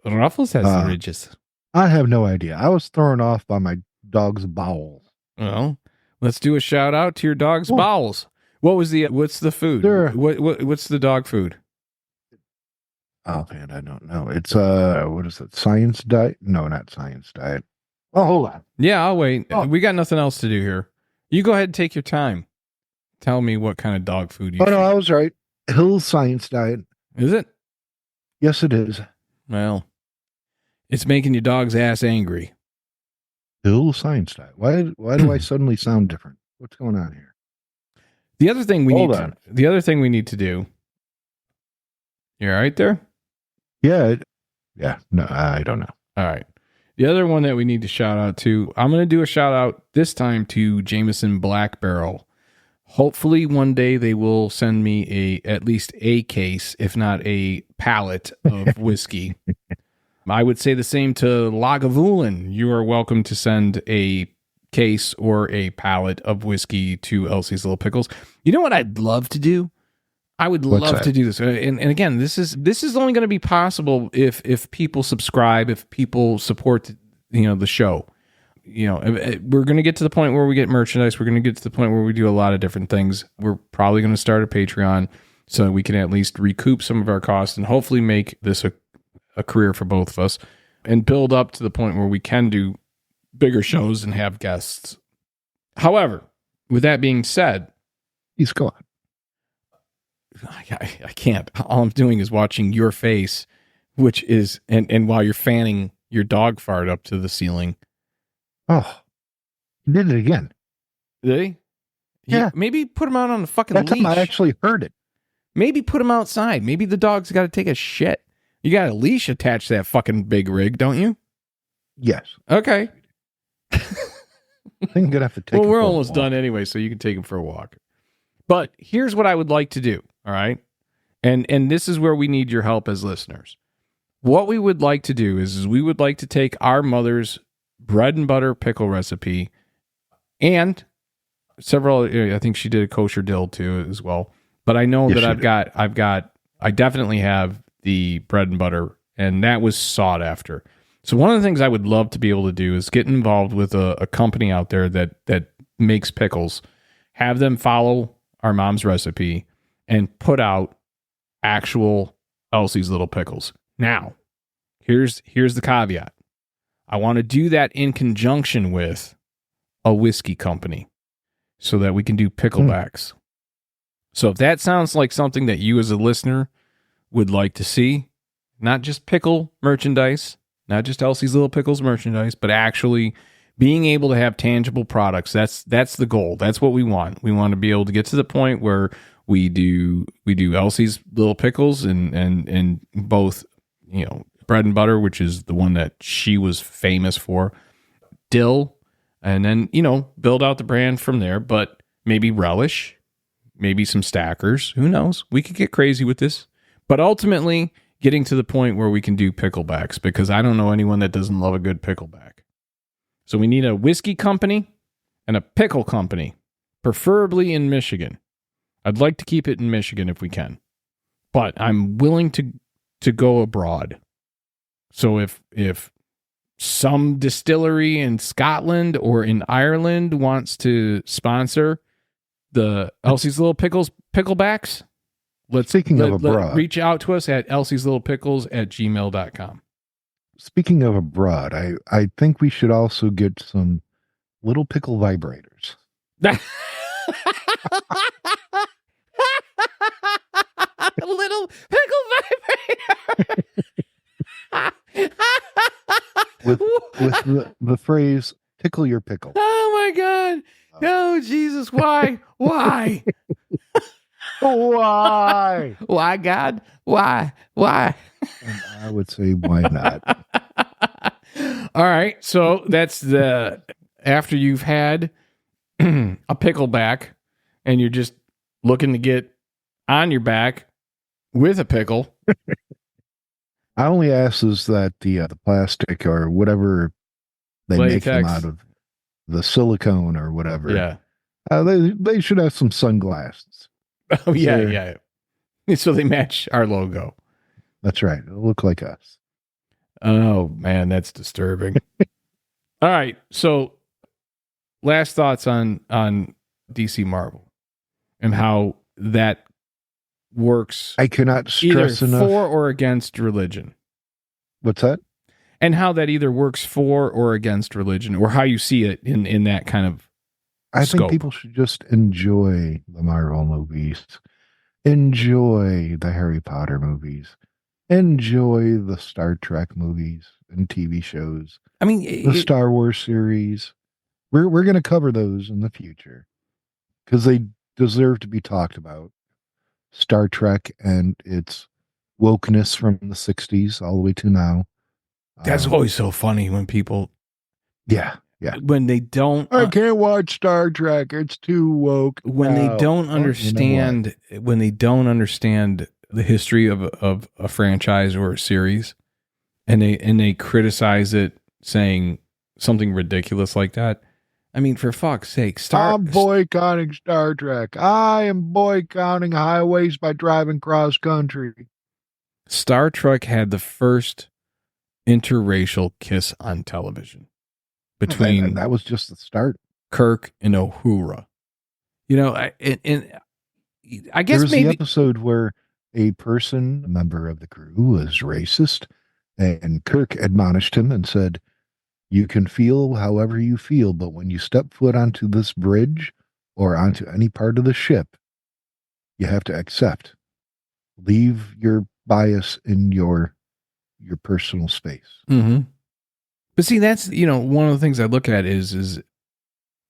Ruffles has the ridges. I have no idea. I was thrown off by my dog's bowels. Well, let's do a shout out to your dog's bowels. What's the food? Sure. What's the dog food? Oh man, I don't know. It's what is it? Science diet? No, not science diet. Oh, hold on. Yeah, I'll wait. Oh. We got nothing else to do here. You go ahead and take your time. Tell me what kind of dog food you. No, I was right. Hill's Science Diet. Is it? Yes, it is. Well, it's making your dog's ass angry. Hill's Science Diet. Why do I suddenly sound different? What's going on here? The other thing we need to do. You all right there? Yeah. No, I don't know. All right. The other one that we need to shout out to, I'm going to do a shout out this time to Jameson Black Barrel. Hopefully one day they will send me at least a case, if not a pallet of whiskey. I would say the same to Lagavulin. You are welcome to send a case or a pallet of whiskey to Elsie's Little Pickles. You know what I'd love to do? I would love to do this. And again, this is only going to be possible if people subscribe, if people support, the show. We're going to get to the point where we get merchandise. We're going to get to the point where we do a lot of different things. We're probably going to start a Patreon so that we can at least recoup some of our costs and hopefully make this a career for both of us and build up to the point where we can do bigger shows and have guests. However, with that being said, he's gone. I can't. All I'm doing is watching your face, which is, and while you're fanning your dog fart up to the ceiling. Oh, he did it again. Did he? Yeah. Maybe put him out on the fucking leash. That time I actually heard it. Maybe put him outside. Maybe the dog's got to take a shit. You got a leash attached to that fucking big rig, don't you? Yes. Okay. I think I'm going to have to take him. Well, we're almost done anyway, so you can take him for a walk. But here's what I would like to do. All right. And this is where we need your help as listeners. What we would like to do is we would like to take our mother's bread and butter pickle recipe and several, I think she did a kosher dill too as well. But I know that I definitely have the bread and butter and that was sought after. So one of the things I would love to be able to do is get involved with a company out there that makes pickles, have them follow our mom's recipe, and put out actual Elsie's Little Pickles. Now, here's the caveat. I want to do that in conjunction with a whiskey company so that we can do picklebacks. So if that sounds like something that you as a listener would like to see, not just pickle merchandise, not just Elsie's Little Pickles merchandise, but actually being able to have tangible products, that's the goal. That's what we want. We want to be able to get to the point where we do Elsie's Little Pickles and both, bread and butter, which is the one that she was famous for, dill, and then, build out the brand from there, but maybe relish, maybe some stackers. Who knows? We could get crazy with this. But ultimately, getting to the point where we can do picklebacks, because I don't know anyone that doesn't love a good pickleback. So we need a whiskey company and a pickle company, preferably in Michigan. I'd like to keep it in Michigan if we can, but I'm willing to go abroad. So if some distillery in Scotland or in Ireland wants to sponsor the Elsie's Little Pickles picklebacks, let's reach out to us at elsieslittlepickles@gmail.com. Speaking of abroad, I think we should also get some little pickle vibrators. Little pickle vibrator. with the phrase "tickle your pickle." Oh my God! Oh Jesus! Why? Why? Why? Why, God? Why? And I would say, why not? All right. So that's after you've had a pickleback and you're just looking to get on your back with a pickle. I only ask is that the plastic or whatever they make them out of, the silicone or whatever. Yeah. They should have some sunglasses. Oh, yeah. So they match our logo. That's right. It'll look like us. Oh, man, that's disturbing. All right. So last thoughts on DC Marvel and how that works. I cannot stress either enough. For or against religion. What's that? And how that either works for or against religion, or how you see it in that kind of I scope. think people should just enjoy the Marvel movies, enjoy the Harry Potter movies, enjoy the Star Trek movies and TV shows. I mean, the Star Wars series. We're going to cover those in the future because they deserve to be talked about. Star Trek and its wokeness from the 60s all the way to now. That's always so funny when people... Yeah. When they don't... I can't watch Star Trek. It's too woke. When they don't understand... When they don't understand the history of a franchise or a series, and they criticize it, saying something ridiculous like that. I mean, for fuck's sake, I'm boycotting Star Trek. I am boycotting highways by driving cross country. Star Trek had the first interracial kiss on television between and that was just the start. Kirk and Uhura. I guess there was maybe the episode where a member of the crew, was racist, and Kirk admonished him and said, "You can feel however you feel, but when you step foot onto this bridge or onto any part of the ship, you have to accept. Leave your bias in your personal space." Mm-hmm. But see, that's, one of the things I look at is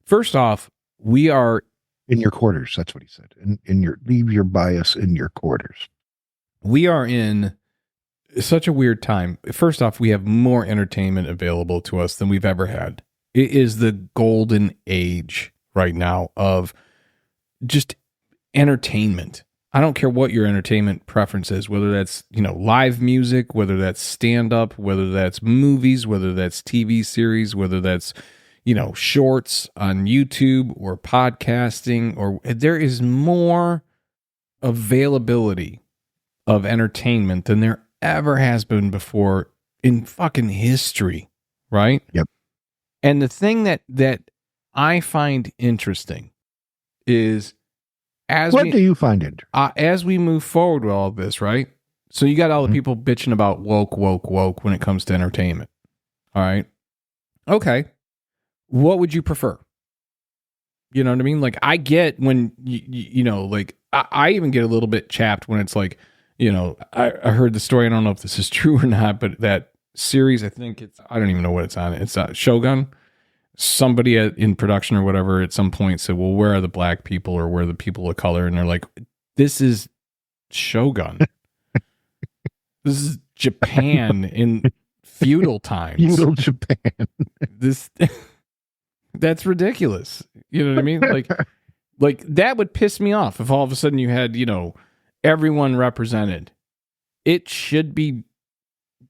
first off, we are in your quarters. That's what he said. Leave your bias in your quarters. We are in such a weird time. First off, we have more entertainment available to us than we've ever had. It is the golden age right now of just entertainment. I don't care what your entertainment preference is, whether that's, live music, whether that's stand-up, whether that's movies, whether that's TV series, whether that's, shorts on YouTube or podcasting, or there is more availability of entertainment than there ever has been before in fucking history, right? Yep. And the thing that I find interesting is What do you find interesting? As we move forward with all this, right? So you got all the people bitching about woke when it comes to entertainment. All right. Okay. What would you prefer? You know what I mean? Like, I get when, you know, like, I even get a little bit chapped when it's like, you know, I heard the story. I don't know if this is true or not, but that series, I think I don't even know what it's on. It's Shogun. Somebody in production or whatever at some point said, well, where are the black people or where are the people of color? And they're like, this is Shogun. This is Japan in feudal times. Feudal Japan. That's ridiculous. You know what I mean? Like that would piss me off if all of a sudden you had, you know, everyone represented. It should be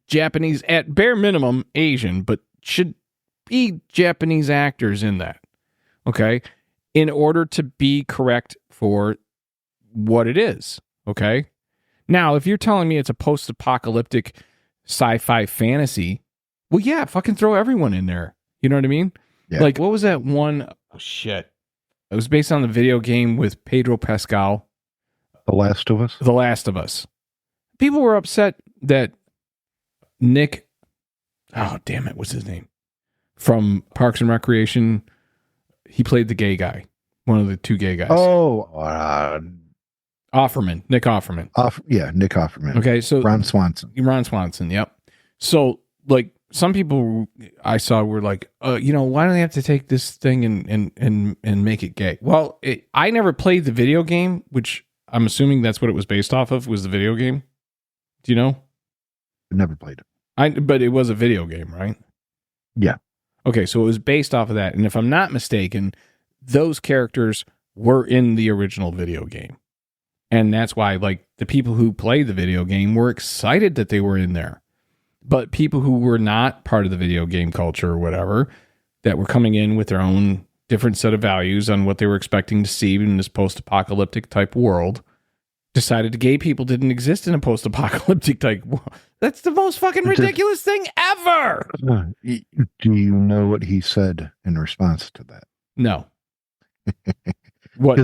Japanese, at bare minimum Asian, but should be Japanese actors in that. Okay? In order to be correct for what it is. Okay? Now, if you're telling me it's a post-apocalyptic sci-fi fantasy, well, yeah, fucking throw everyone in there. You know what I mean? Yeah. Like, what was that one? Oh, shit. It was based on the video game with Pedro Pascal. The Last of Us? The Last of Us. People were upset that Nick, oh, damn it, what's his name? From Parks and Recreation, he played the gay guy. One of the two gay guys. Oh, Offerman. Nick Offerman. Nick Offerman. Okay, so Ron Swanson, yep. So, like, some people I saw were like, you know, why do they have to take this thing and make it gay? Well, I never played the video game, which I'm assuming that's what it was based off of, was the video game. Do you know? I never played it. But it was a video game, right? Yeah. Okay, so it was based off of that. And if I'm not mistaken, those characters were in the original video game. And that's why, like, the people who played the video game were excited that they were in there. But people who were not part of the video game culture or whatever, that were coming in with their own different set of values on what they were expecting to see in this post-apocalyptic type world, decided gay people didn't exist in a post-apocalyptic type world. That's the most fucking ridiculous thing ever. Do you know what he said in response to that? No. What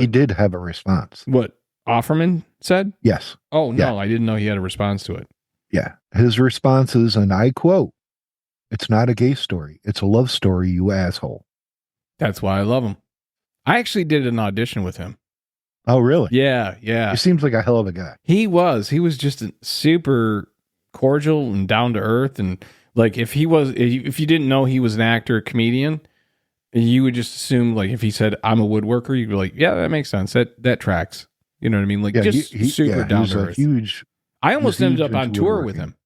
he did have a response. What Offerman said? Yes. Oh, no, I didn't know he had a response to it. Yeah. His response is, and I quote, "It's not a gay story. It's a love story, you asshole." That's why I love him. I actually did an audition with him. Oh, really? Yeah. He seems like a hell of a guy. He was just super cordial and down to earth. And like, if you didn't know he was an actor, a comedian, you would just assume, like, if he said, "I'm a woodworker," you'd be like, yeah, that makes sense. That tracks. You know what I mean? Like, super down to earth. I almost ended up on tour with him.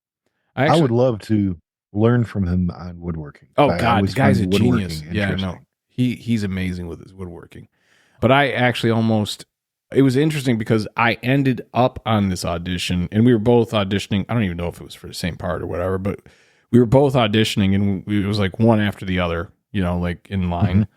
I would love to learn from him on woodworking. Oh, God, the guy's a genius. Yeah, no, he's amazing with his woodworking. But I actually it was interesting because I ended up on this audition, and we were both auditioning. I don't even know if it was for the same part or whatever, but we were both auditioning, and it was like one after the other, you know, like in line.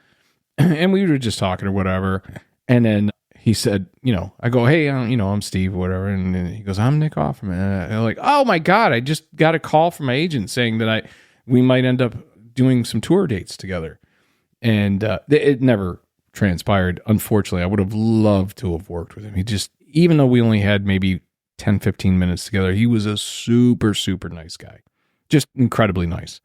Mm-hmm. And we were just talking or whatever. And then he said, you know, I go, "Hey, I'm Steve," or whatever. And then he goes, "I'm Nick Offerman." And I'm like, "Oh my God, I just got a call from my agent saying that we might end up doing some tour dates together." And it never transpired. Unfortunately, I would have loved to have worked with him. He just, even though we only had maybe 10, 15 minutes together, he was a super, super nice guy. Just incredibly nice.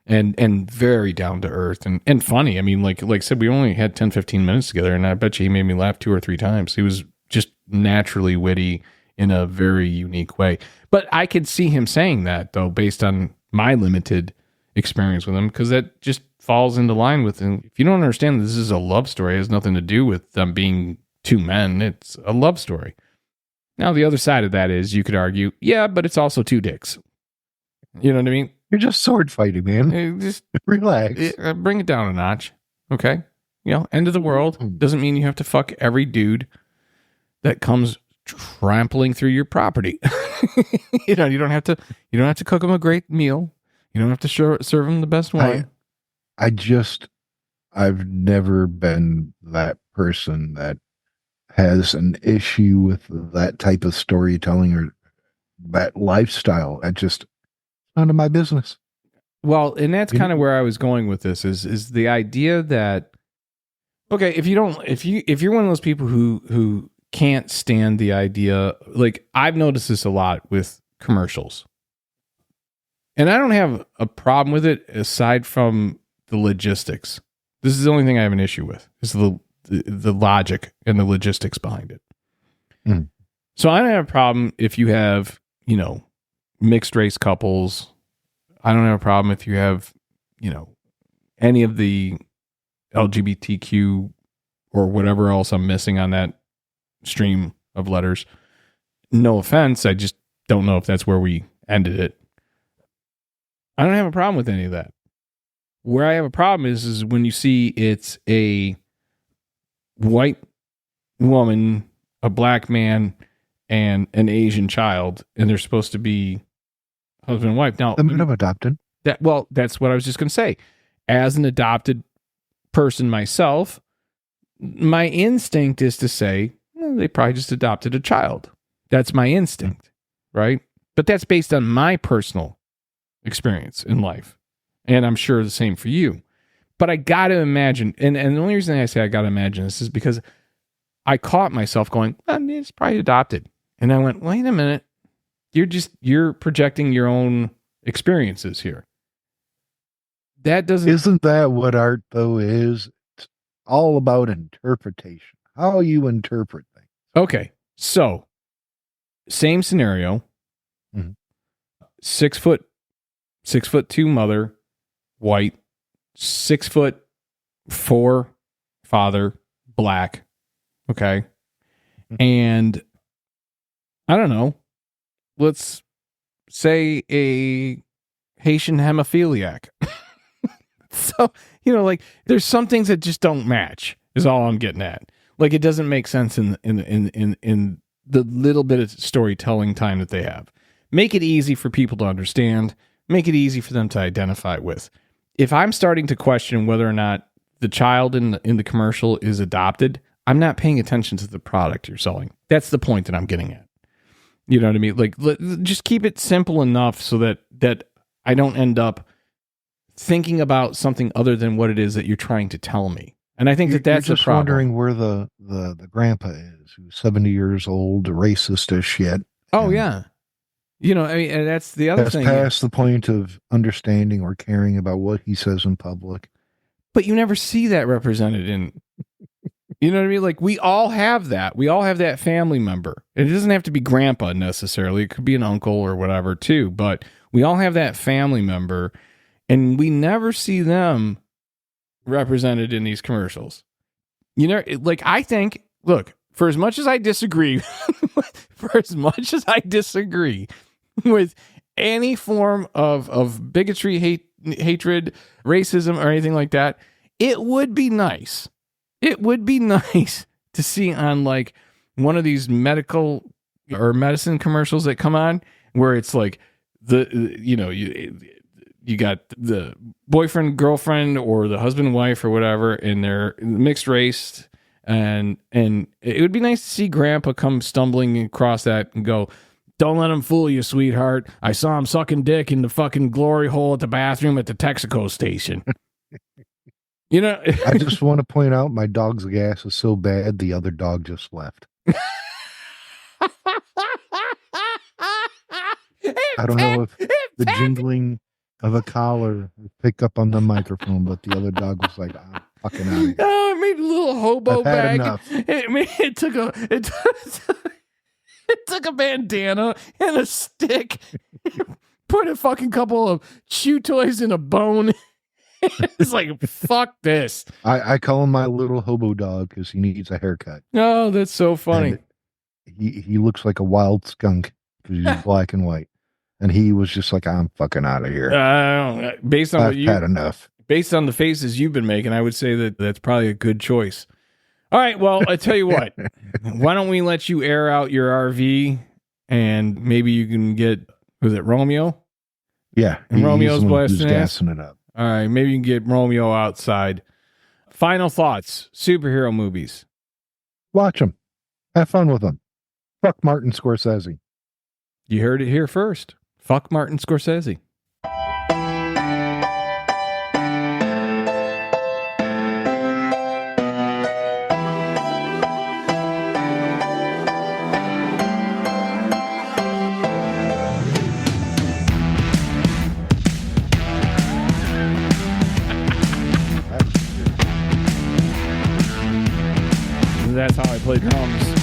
And very down to earth and funny. I mean, like I said, we only had 10, 15 minutes together, and I bet you he made me laugh 2 or 3 times. He was just naturally witty in a very unique way. But I could see him saying that, though, based on my limited experience with him, because that just falls into line with him. If you don't understand that this is a love story, it has nothing to do with them being two men. It's a love story. Now, the other side of that is you could argue, yeah, but it's also two dicks. You know what I mean? You're just sword fighting, man. Just relax. Bring it down a notch. Okay. You know, end of the world doesn't mean you have to fuck every dude that comes trampling through your property. You know, you don't have to cook them a great meal. You don't have to serve them the best wine. I've never been that person that has an issue with that type of storytelling or that lifestyle. I just none of my business. Well, and that's kind of where I was going with this is the idea that, okay, if you're one of those people who can't stand the idea, like I've noticed this a lot with commercials. And I don't have a problem with it aside from the logistics. This is the only thing I have an issue with, is the logic and the logistics behind it. Mm. So I don't have a problem if you have, mixed race couples. I don't have a problem if you have, any of the LGBTQ or whatever else I'm missing on that stream of letters. No offense, I just don't know if that's where we ended it. I don't have a problem with any of that. Where I have a problem is when you see it's a white woman, a black man, and an Asian child, and they're supposed to be husband and wife. Now, I'm adopted. That's what I was just going to say. As an adopted person myself, my instinct is to say, they probably just adopted a child. That's my instinct, right? But that's based on my personal experience in life. And I'm sure the same for you. But I got to imagine, and the only reason I say I got to imagine this is because I caught myself going, it's probably adopted. And I went, wait a minute. You're projecting your own experiences here. That doesn't... Isn't that what art, though, is? It's all about interpretation. How you interpret things. Okay. So, same scenario. Mm-hmm. 6'2" mother, white, 6'4" father, black. Okay. Mm-hmm. And I don't know. Let's say a Haitian hemophiliac. So, there's some things that just don't match, is all I'm getting at. Like, it doesn't make sense in the little bit of storytelling time that they have. Make it easy for people to understand. Make it easy for them to identify with. If I'm starting to question whether or not the child in the commercial is adopted, I'm not paying attention to the product you're selling. That's the point that I'm getting at. You know what I mean? Like, just keep it simple enough so that I don't end up thinking about something other than what it is that you're trying to tell me. And I think that's you're the problem. Wondering where the grandpa is, who's 70 years old, racist as shit. Oh, yeah. And that's the other thing. Past the point of understanding or caring about what he says in public. But you never see that represented in... You know what I mean? Like, we all have that. We all have that family member. It doesn't have to be grandpa necessarily. It could be an uncle or whatever too. But we all have that family member, and we never see them represented in these commercials. I think, look, for as much as I disagree, with any form of bigotry, hatred, racism, or anything like that, it would be nice. It would be nice to see on like one of these medical or medicine commercials that come on where it's like you got the boyfriend, girlfriend, or the husband and wife or whatever, and they're mixed race, and it would be nice to see grandpa come stumbling across that and go, "Don't let him fool you, sweetheart. I saw him sucking dick in the fucking glory hole at the bathroom at the Texaco station." I just want to point out my dog's gas is so bad, the other dog just left. I don't know if the jingling of a collar picked up on the microphone, but the other dog was like, I'm fucking out of here. Oh, it made a little hobo bag. It took a bandana and a stick, put a fucking couple of chew toys in a bone. It's like, fuck this. I call him my little hobo dog because he needs a haircut. Oh, that's so funny. He looks like a wild skunk because he's black and white. And he was just like, I'm fucking out of here. Based on I've had enough. Based on the faces you've been making, I would say that that's probably a good choice. All right, well, I tell you what. Why don't we let you air out your RV and maybe you can get, was it Romeo? Yeah. And Romeo's blasting gassing it up. All right, maybe you can get Romeo outside. Final thoughts, superhero movies. Watch them. Have fun with them. Fuck Martin Scorsese. You heard it here first. Fuck Martin Scorsese. That's how I play drums.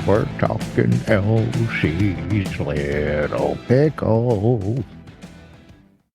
We're talking Elsie's little pickles.